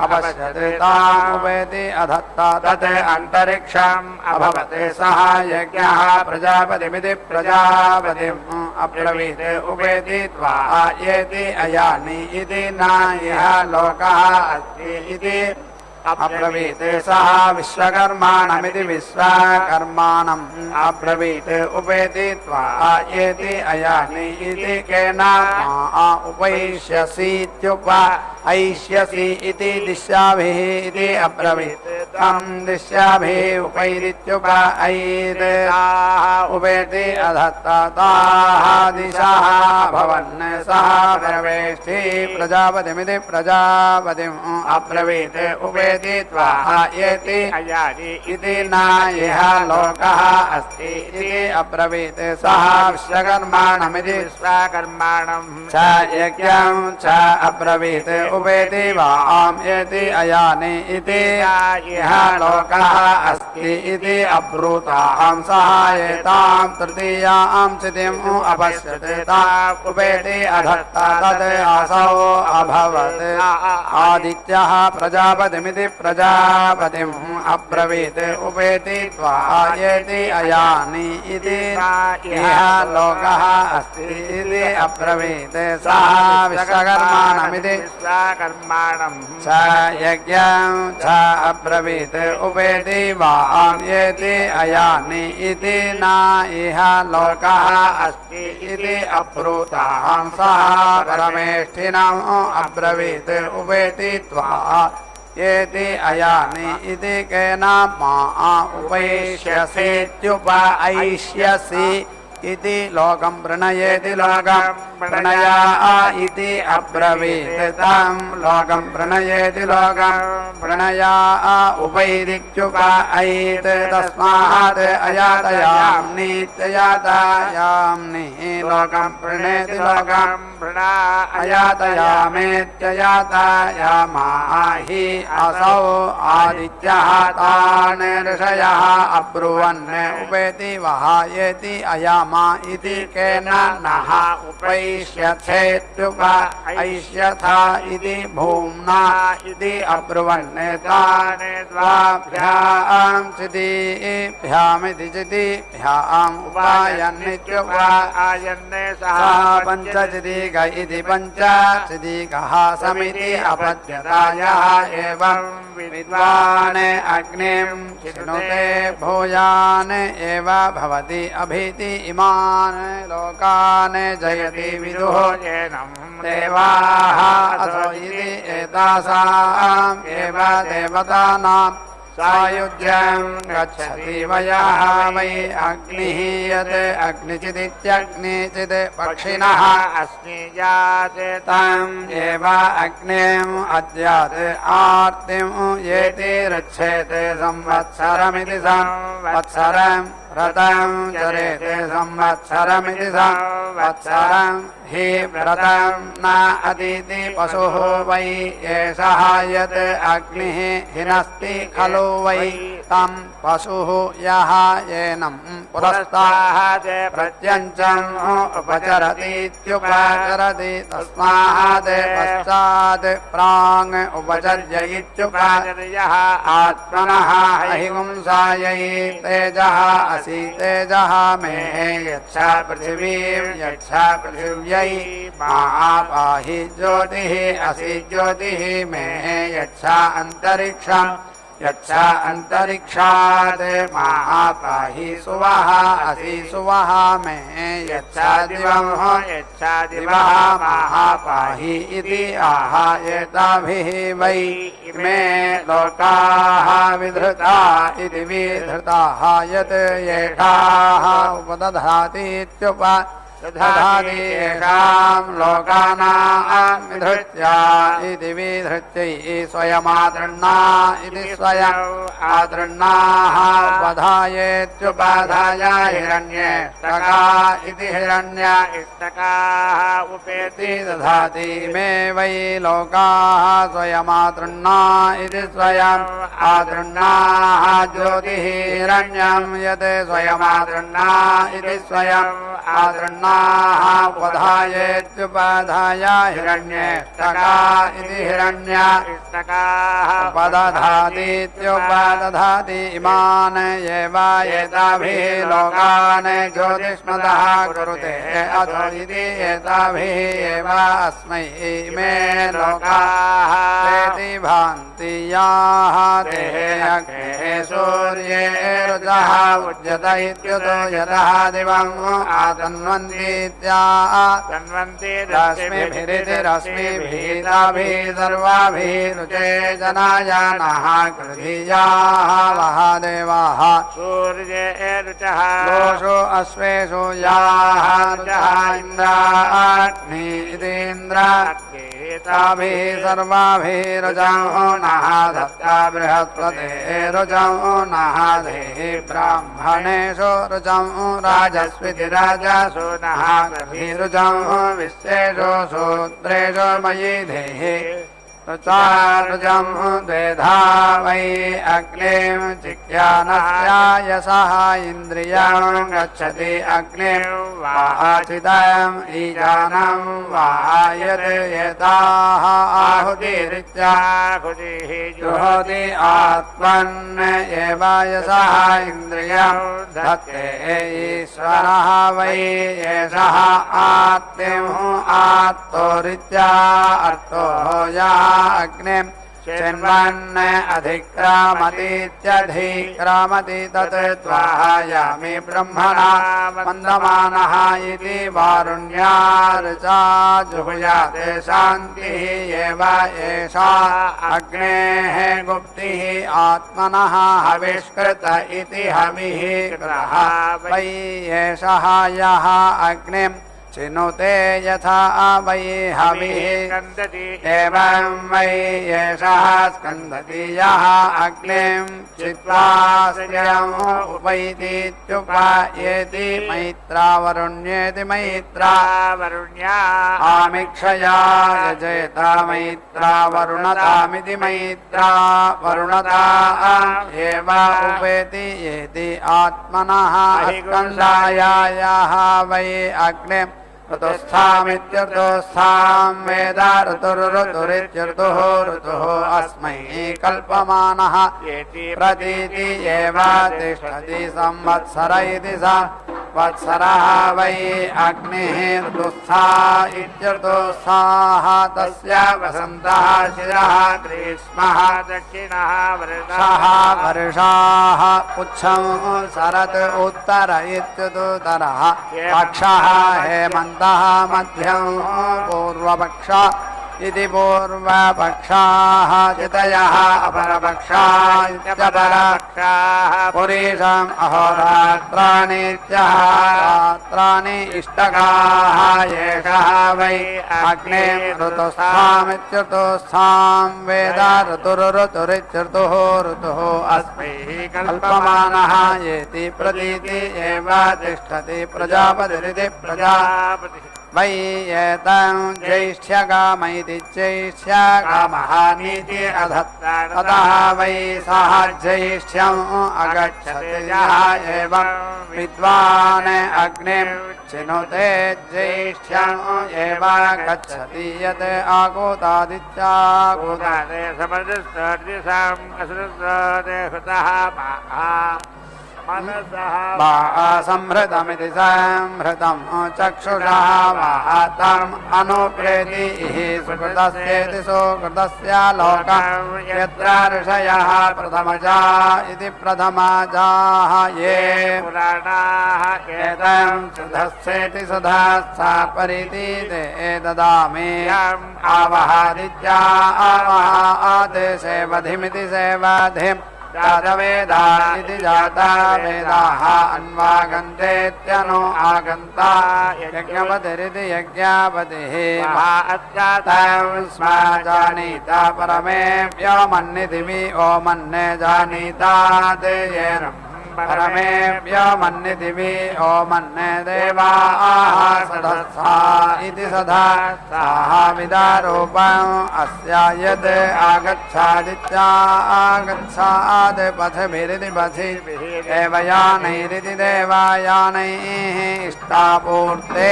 अपश्यत् ताम् उपेति अधत्ता तत् अन्तरिक्षम् अभवत् सः यज्ञः प्रजापतिमिति प्रजापतिम् अब्रवीत् उपेति त्वाः येति अयानि इति न इह लोकः अस्ति इति अब्रवीत् सः विश्वकर्माणमिति विश्वकर्माणम् अब्रवीत् उपेति त्वाः येति अयानि इति केन उपैष्यसीत्युपैष्यसि इति दिशाभिः इति अब्रवीत् तं दिशाभिः उपैरित्युपैत् उपेति अधत्ता ताः दिशाः भवन् सः प्रवेष्टि प्रजापतिमिति प्रजापतिम् अब्रवीत् उपेति त्वाः येति अयानि इति न इह लोकः अस्ति इति अब्रवीत् सः विश्वकर्माणमिति विश्वकर्माणम् च यज्ञम् च अब्रवीत् उपेति वाम् येति अयानि इति इह लोकः अस्ति इति अब्रूताम् सः एताम् तृतीयाम् चितिम् अपश्यत् ताम् उपेति अधत्ता तत् असौ अभवत् आदित्यः प्रजापतिमिति प्रजापतिम् अब्रवीत् उपेति त्वाः येति अयानि इति इह लोकः अस्ति इति अब्रवीत् सः विश्वकर्माणमिति विश्वकर्माणम् च यज्ञम् च अब्रवीत् उपेति वाम् येति अयानि इति न इह लोकः अस्ति इति अब्रूताम् सः परमेष्ठिनम् अब्रवीत् उपेति त्वाः येति अयानि इति केन मा उपैष्यसीत्युपैष्यसि इति लोकं प्रणयेति लोकं प्रणया इति अब्रवीत् तं लोकं प्रणयेति लोकं प्रणया उपैदित्युपायेत् तस्मात् अयातयाम्नीत्ययातायाम्नि लोकं प्रणेति लोकं अयातयामेत्ययातायामा हि असौ आदित्यः तान् ऋषयः अब्रुवन् उपेति वहायेति अयामा इति केन नः उपैष्यथेत्युपैष्यथा इति भूम्ना इति अब्रुवन् तान् द्वाभ्यां चितिभ्यामिति चितिभ्याम् उपायन्नित्युपायन्ने सः पञ्चचितिक इति पञ्चचितिकः समिति अपद्यतायः एवं विद्वान् अग्निं चिनुते भूयान् एव भवति अभीति इमान् लोकान् जयति विदुः देवाः असो इति एतासाम् एव देवतानां सायुज्यं गच्छति वयः वै अग्निः यत् अग्निचिदित्यग्निचित् पक्षिणः अस्मि यात् तम् एव अग्निम् अद्यात् आर्तिम् येति रच्छेत् संवत्सरमिति संवत्सरम् व्रतं चरेत् संवत्सरमिति संवत्सरम् हि व्रतं न अदिति पशुः वै एषः यत् अग्निः हिनस्ति खलु वै तं पशुः यः येनं पुरस्तात् प्रत्यञ्चम् उपचरतीत्युपचरति तस्मात् पश्चात् प्राङ् उपचर्य इत्युपचर्यः आत्मनः अहिंसायै तेजः असि तेजः मे यच्छा पृथिवीं यच्छा पृथिव्यै पाहि ज्योतिः असि ज्योतिः मे यच्छा अन्तरिक्षम् यच्छा अन्तरिक्षात् पाहि सुवः असि सुवः मे यच्छा दिवं यच्छा दिवः पाहि इति आह एताभिः वै इमे लोकाः विधृता इति विधृताः यत् येषाः उपदधातीत्युप दधाति येषां लोकानां विधृत्या इति विधृत्यै स्वयमादृण्णा इति स्वयम् आदृण्णाः उपधायेत्युपाधाय हिरण्येष्टका इति हिरण्य इष्टकाः उपेति दधाति मे वै लोकाः स्वयमादृण्णा इति स्वयम् आदृण्णाः ज्योतिः हिरण्यं यत् स्वयमादृण्णा इति स्वयम् आदृण्णाः उपधायेत्युपाधाय हिरण्येष्टका इति हिरण्य इष्टकाः उपदधातीत्युपदधाति इमान् एव एताभिः लोकान् ज्योतिष्मतः कुरुते अथो इति एताभिः एव अस्मै इमे लोकाः तेति भान्ति याः ते अग्ने सूर्ये रुजः उज्यत इत्युतो यतः दिवम् तन्वन्ति रश्मिभिरिति रश्मिभिराभिः सर्वाभिः रुचे जनायानः कृधियाः वः देवाः सूर्ये रुचः दोषो अश्वेषु याः रुचः इन्द्राग्नि इतीन्द्राभिः सर्वाभिः रुजौ नः दत्ता बृहस्पते रुजौ नः देहि ब्राह्मणेषु रुजौ राजस्विति राजसु नः रुजौ विश्वेषु शूद्रेषु मयि देहि रुजं द्वेधा वै अग्निं चिज्ञानस्यायसः इन्द्रियं गच्छति अग्निं वाचिदम् ईजानं वायत् यताः आहुतिरित्याहुतिः जुहोति आत्मन् एव यशः इन्द्रियं धत्ते ईश्वरः वै एषः आत्तिम् आत्तोरित्या अर्थो यः अग्निं चिन्वन् अधिक्रामतीत्यधिक्रामति तत् त्वाहायामि ब्रह्मणा मन्दमानः इति वारुण्यार्चा जुहुयाते शान्तिः एव एषा अग्नेः गुप्तिः आत्मनः हविष्कृत इति हविः कृतः वै एषः यः अग्निम् चिनुते यथा वै हविः एवं वै एषः स्कन्दति यः अग्निं चित्वा उपैतीत्युपायेति मैत्रावरुण्येति मैत्रावरुण्या आमिक्षया यजेत मैत्रावरुणतामिति मैत्रावरुणता एव उपेति येति आत्मनः स्कन्दायाः वै अग्निम् ऋतुस्थामित्यर्थोस्थां वेद ऋतुरित्यर्थुः ऋतुः अस्मै कल्पमानः प्रतीति एव तिष्ठति संवत्सर इति संवत्सरः वै अग्निः ऋतुस्था इत्यर्थोस्थाः तस्य वसन्तः शिरः ग्रीष्मः दक्षिणः वर्षाः पुच्छं शरत् उत्तर इत्युत्तरः पक्षः हेमन्तः मध्यं पूर्वपक्ष इति पूर्वपक्षाः चितयः अपरपक्षाः इत्यपरपक्षाः पुरीषम् अहोरात्राणि रात्राणि इष्टकाः एषः वै अग्निं ऋतुस्थामित्यर्थोस्थां वेद ऋतुरित्यर्थुः ऋतुः अस्मै कल्पमानः येति प्रतीति एव तिष्ठति प्रजापतिरिति प्रजापतिः वै एतं ज्यैष्ठ्यकामैति ज्यैष्ठ्यकामः नीति अधत्तः वै सः ज्यैष्ठ्यम् अगच्छति यः एवं विद्वान् अग्निं चिनुते ज्यैष्ठ्यम् एव गच्छति यत् आगोतादित्यागोतादे समदस्तर्दिसाम् असृतदे हृतः संहृतमिति संहृतं चक्षुषः तम् अनुप्रेति सुकृतस्येति सुकृतस्य लोकं यत्र ऋषयः प्रथमजा इति प्रथमजाः ये पुराणाः एतं सुधस्येति सुधस्सा परिति ते ददामि आवहादित्या आवहादे सेवधिमिति सेवधिम् जातवेदा इति जातवेदाः अन्वागन्तेत्यनु आगन्ता यज्ञपतिरिति यज्ञपतिः तं स्म जानीता परमेभ्यो मन्निधिमि ओमन्ने जानीता ते येन परमेभ्यो मन्निधिमि ओमन्ने देवाः सदस्सा इति सदा साः विदारूपम् अस्य यद् आगच्छादित्या आगच्छाद् पथभिरिति पथिभिः देवयानैरिति देवायानैः इष्टापूर्ते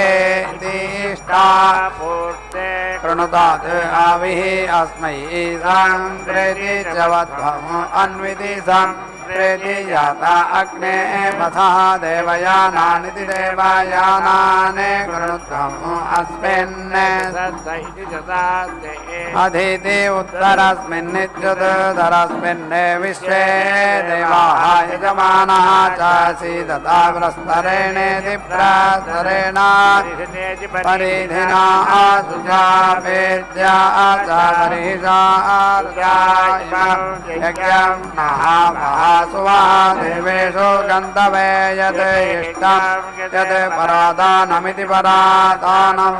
इति इष्टापूर्ते कृणुतात् आविः अस्मै सम्प्रेति च वध्वम् अन्विति सम्प्रेति जाता अग्ने पथः देवयानानिति देवयानानि कृणुत्वम् अस्मिन् अधीति उत्तरस्मिन्नित्युत्तरस्मिन् विश्वे देवाः यजमानः चासि तथा प्रस्तरेणेति प्रस्तरेण परिधिना सुजापेद्या चारिषा यज्ञं नः महासुवः देवेषु गन्तवे यत् इष्टं यत् परादानमिति परादानं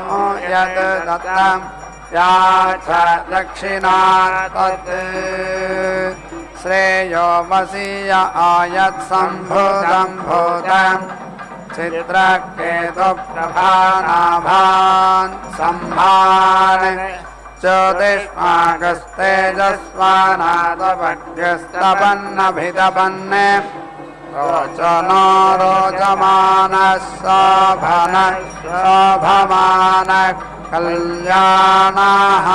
यत् दत्तं या च दक्षिणा तत् श्रेयो वसीय आयत्सम्भूतं चित्रकेतुप्रभानाभान् सम्भान् ज्योतिष्माकस्तेजस्वानादपद्यस्तपन्नभितपन् रोचनो रोचमानः शोभनः शोभमानः कल्याणः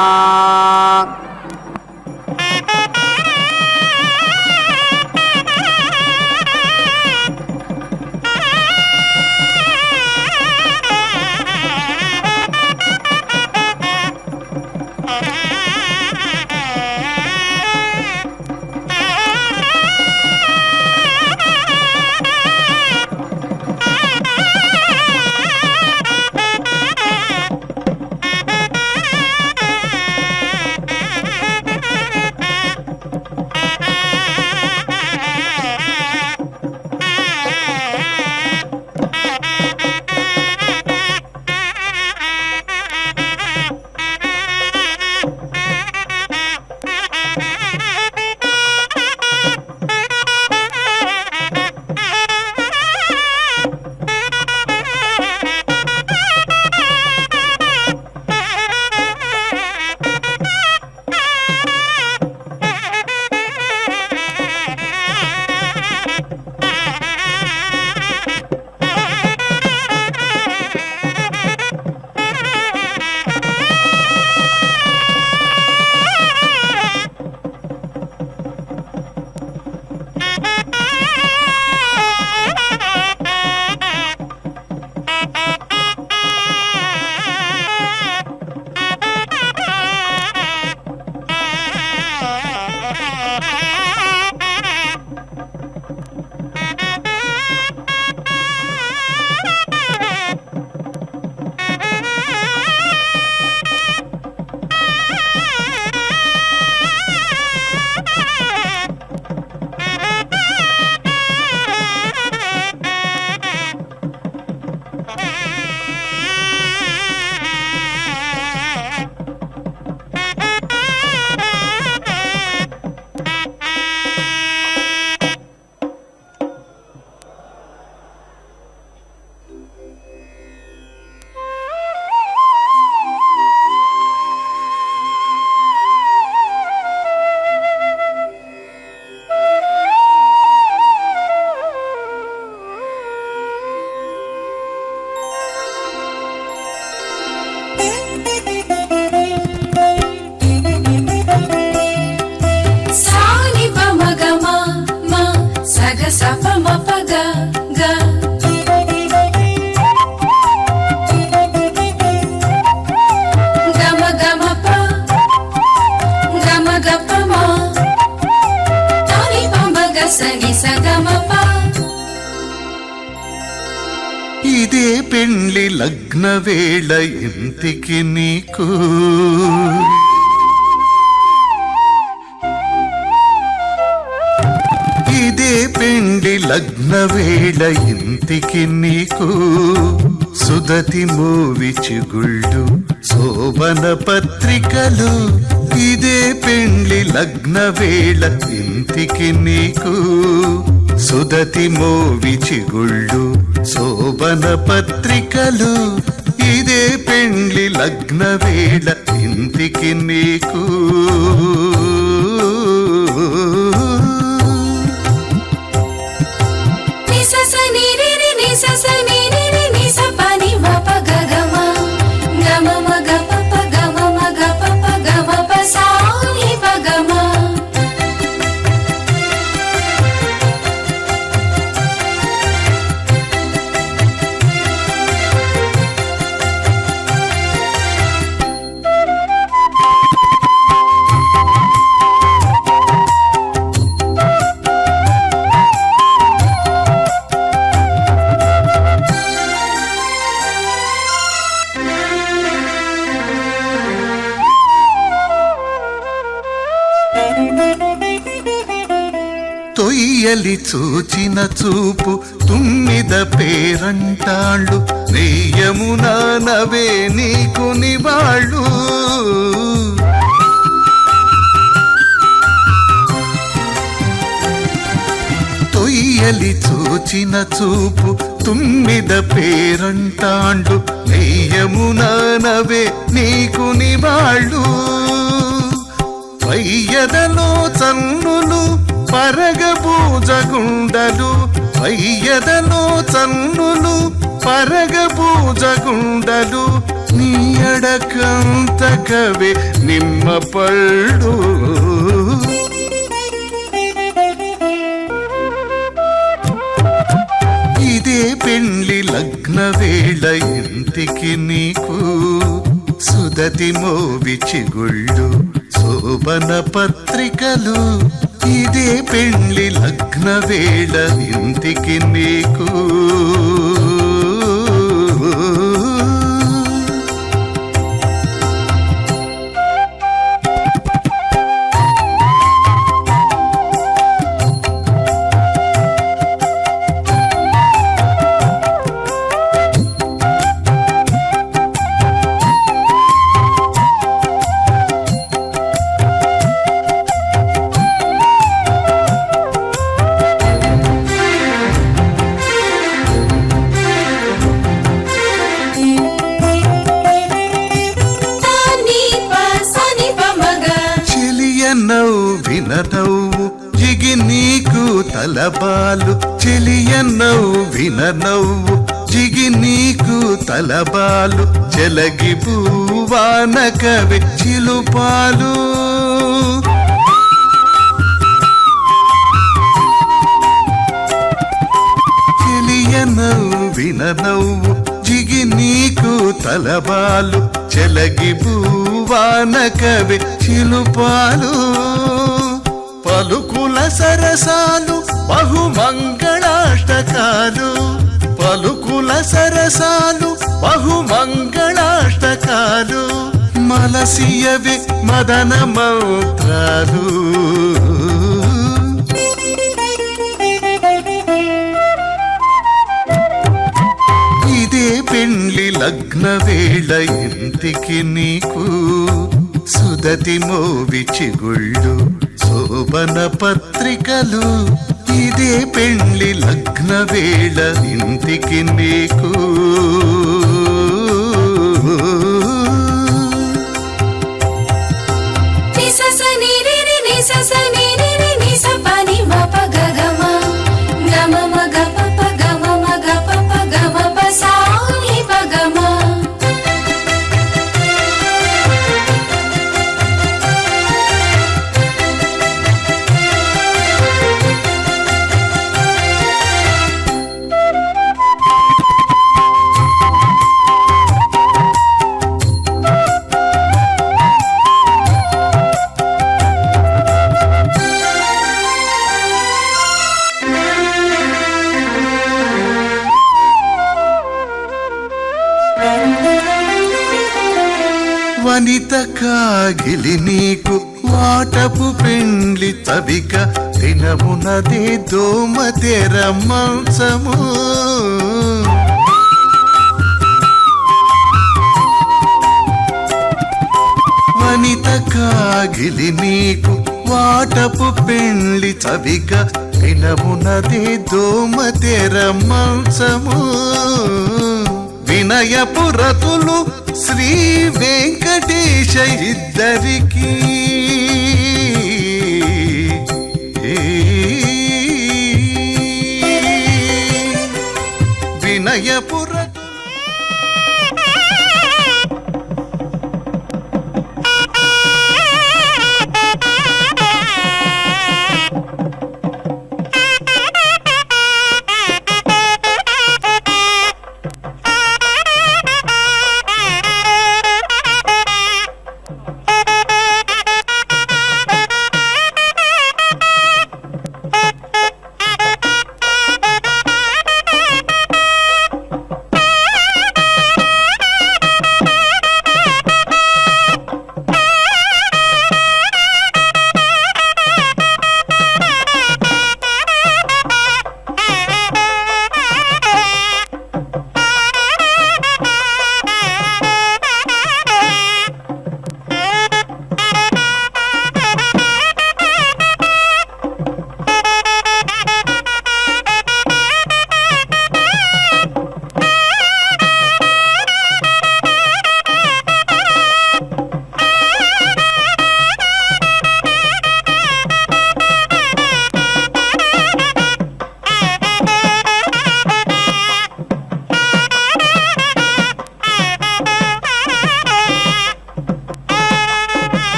sa pa ma pa ga ga. Ga ma pa ga pa ma. Da ni pa ma ga sa ni sa ga ma pa. ఇదే పెండ్లి లగ్న వేళ ఇంటికి నీకు ఇదే పెండ్లి లగ్న వేళ ఇంటికి నీకు సుదతి మోవి చిగుళ్ళు శోభన పత్రికలు ఇదే పెండ్లి లగ్న వేళ ఇంటికి నీకు సుదతి మోవి చిగుళ్ళు శోభన పత్రికలు ఇదే పెండ్లి లగ్న వేళ ఇంటికి నీకు తొయ్యలి చూచిన చూపు తుమ్మిద పేరంటాళ్ళు నెయ్యమునా నవే నీకు నివాళ్ళు తొయ్యలి చూచిన చూపు తుమ్మిద పేరంటాళ్ళు నెయ్యమునా నవే నీకు నివాళ్ళు పయ్యదలో చన్నులు పరగబూజగుండలు పయ్యదలో చన్నులు పరగబూజగుండలు నీ అడకంతకవే నిమ్మ పళ్ళు ఇదే పెండ్లి లగ్న వేళ ఇంటికి నీకు సుదతి మోవి చిగుళ్ళు శోభన పత్రికలు ఇదే పెండ్లి లగ్న వేళ ఇంటికి నీకు విననవ్వు జిగి నీకు తలబాలు చెలియన్నవు విననవ్వు జిగి నీకు తలబాలు చెలగి పూవాన కవి చిలుపాలు చెలియన్నవు విననవ్వు జిగి నీకు తలబాలు చెలగి పూవాన కవి చిలుపాలు పలుకుల సరసాలు బహుమంగళాష్టకాలు పలుకుల సరసాలు బహుమంగళాష్టకాలు మలసియవి మదన మంత్రాలు ఇదే పెండ్లి లగ్న వేళ ఇంటికి నీకు సుదతి మోవి చిగుళ్ళు శోభన పత్రికలు ఇదే పెండ్లి లగ్న వేళ ఇంటికి నీకు వనిత కాగిలి నీకు వాటపు పెండ్లి తవిక దినమునదే దోమ తెర మంచము వనిత కాగిలి నీకు వాటపు పెండ్లి చవిక దినమునదే దోమ తెర మంచము వినయపురతులు శ్రీ వెంకటేశ ఇద్దరికి వినయపురతులు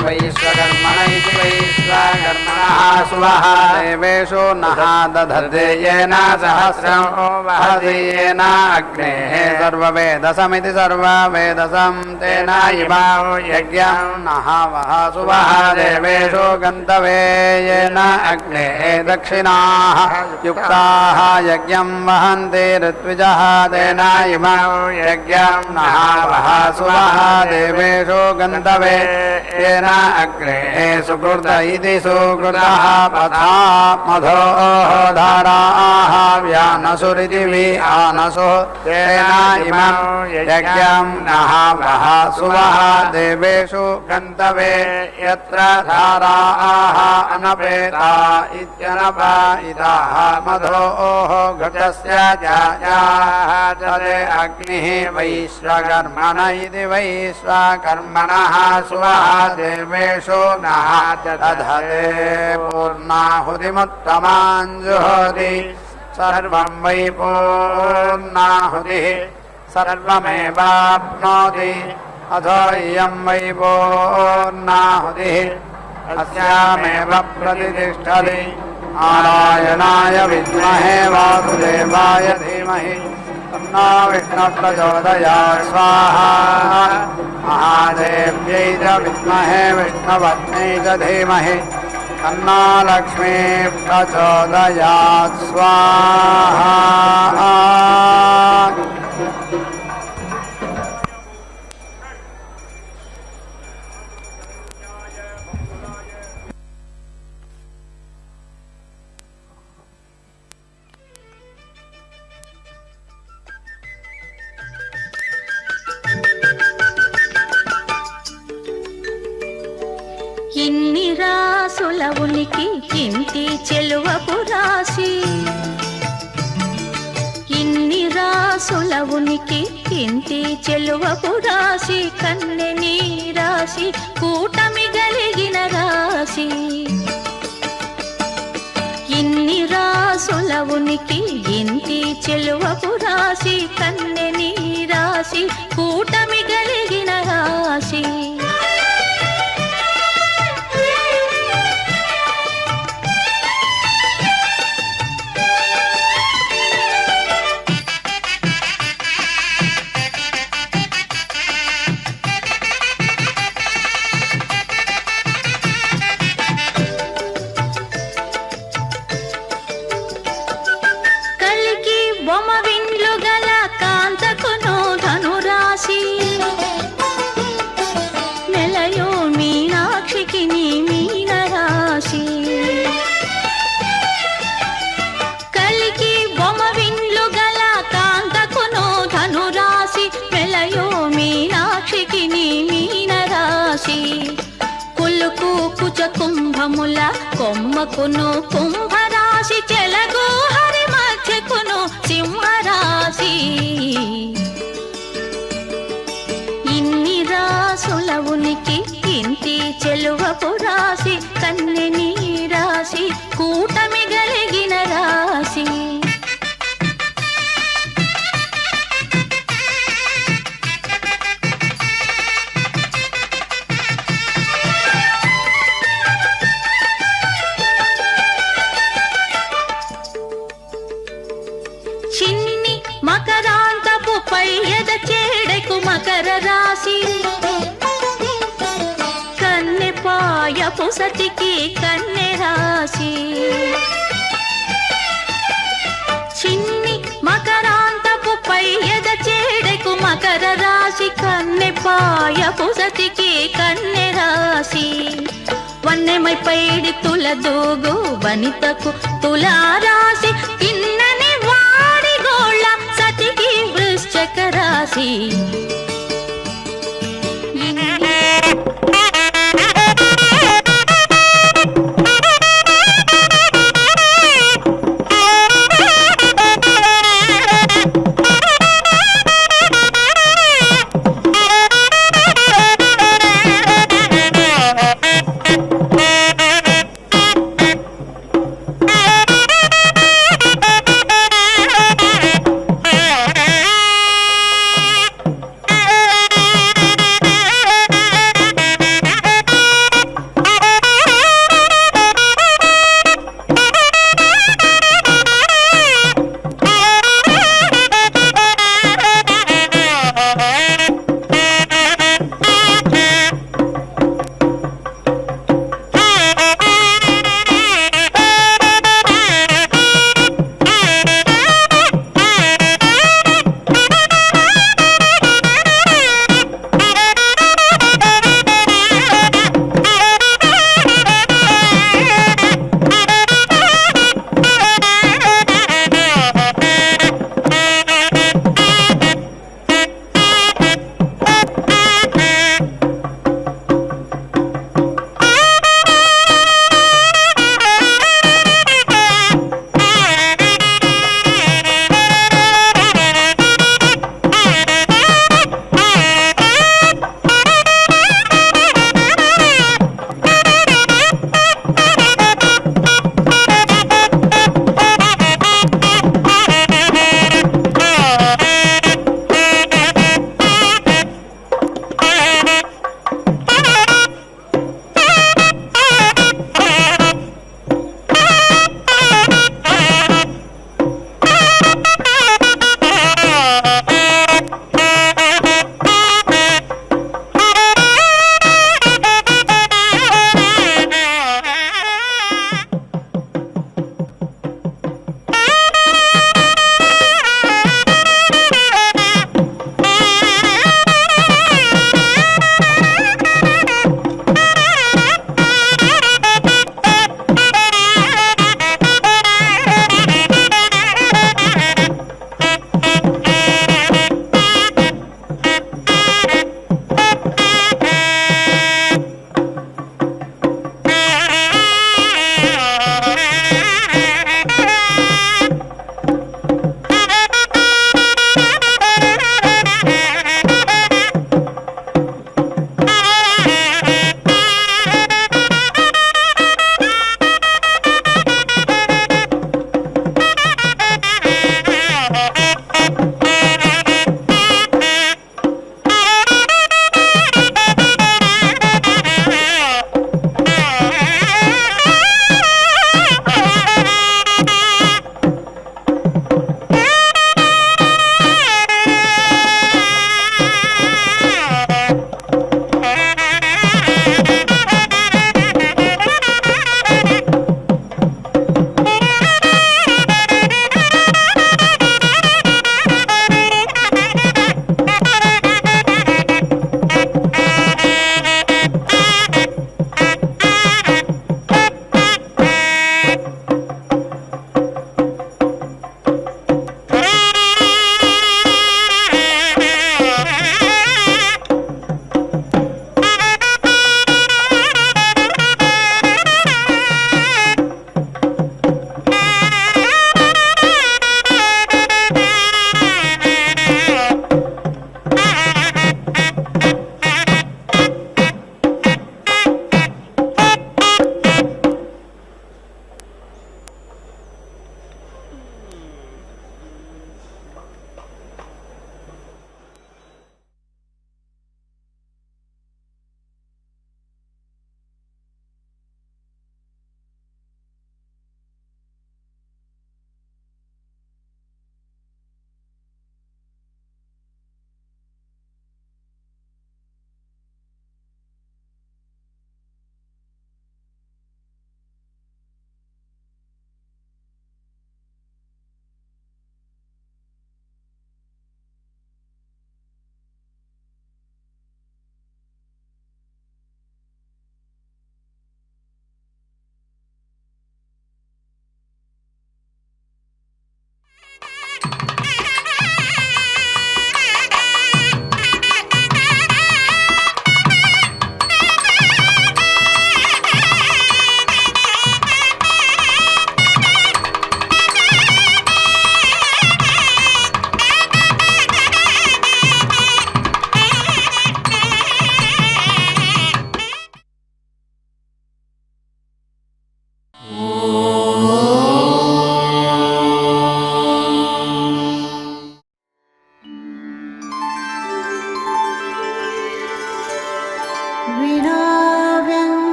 वैश्वकर्मण इति वैश्वकर्मणः सुवः देवेषु नः दधते येन सहस्रं वहति येन अग्नेः सर्ववेदसमिति सर्ववेदसं तेन इमां यज्ञं नः वः सुवः देवेषु गन्तवे येन अग्नेः दक्षिणाः युक्ताः यज्ञं वहन्ति ऋत्विजः तेन इमां यज्ञं नः वः सुवः देवेषु गन्तवे येन अग्रे सुकृत इति सुकृतः पथा मधोः धाराः व्यानसुरिति व्यानसो तेन इमं यज्ञं नः वः सुवः देवेषु गन्तवे यत्र धाराः अनपेता इत्यनपायिताः मधोः घटस्य जायाः तदे अग्निः वैश्वकर्मण इति वैश्वकर्मणः सुवः देवेषु नः दधते पूर्णाहुतिमुत्तमां जुहोति सर्वं वै पूर्णाहुतिः सर्वमेवाप्नोति अथो इयं वै पूर्णाहुतिः अस्यामेव प्रतिष्ठति नारायणाय विद्महे वासुदेवाय धीमहि तन्नो विष्णुः प्रचोदयात् स्वाहा महादेव्यै च विद्महे विष्णुपत्न्यै च धीमहि तन्नो लक्ष्मीः प्रचोदयात् स्वाहा ఇన్ని రాసుల ఉనికి ఇంటి చెలువపు రాశి, ఇన్ని రాసుల ఉనికి ఇంటి చెలువపు రాశి, కన్నె నీ రాశి కూటమి కలిగిన రాశి. ఇన్ని రాసుల ఉనికి ఇంటి చెలువపు రాశి, కన్నె నీ రాశి కూటమి కలిగిన రాశి. కులుకు కుచ కుంభముల కొమ్మకును కుంభరాశి, చెలగు హరి మధ్యకును సింహరాశి. ఇన్ని రాసుల ఉనికి ఇంటి చెలువపు రాశి, కన్నె నీ రాశి కూటమి కలిగిన రాశి. చిన్ని మకరాంతపు పై ఎద చేడకు మకర రాశి, కన్నె పాయపు సతికి కన్నె రాశి. చిన్ని మకరాంతపు పై ఎద చేడకు మకర రాశి, కన్నె పాయపు సతికి కన్నె రాశి. వన్నెమై పైడి తుల దూగు వనితకు తులారాశి, ఇన్నని వాడి గోళ్ళ సతికి వృశ్చక రాశి.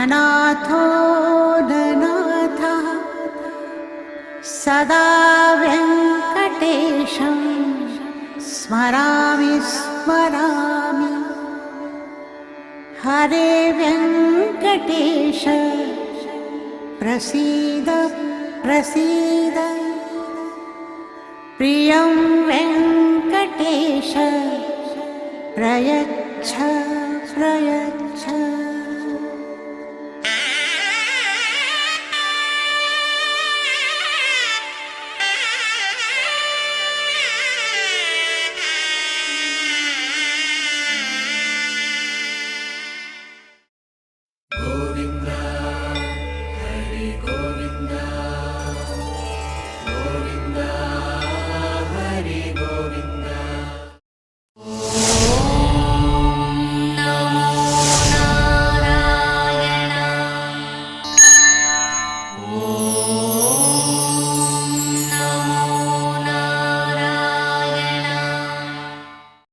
ननाथो ननाथः सदा वेङ्कटेशं स्मरामि स्मरामि। हरे वेङ्कटेश प्रसीद प्रसीद। प्रियं वेङ्कटेश प्रयच्छ प्रयच्छ।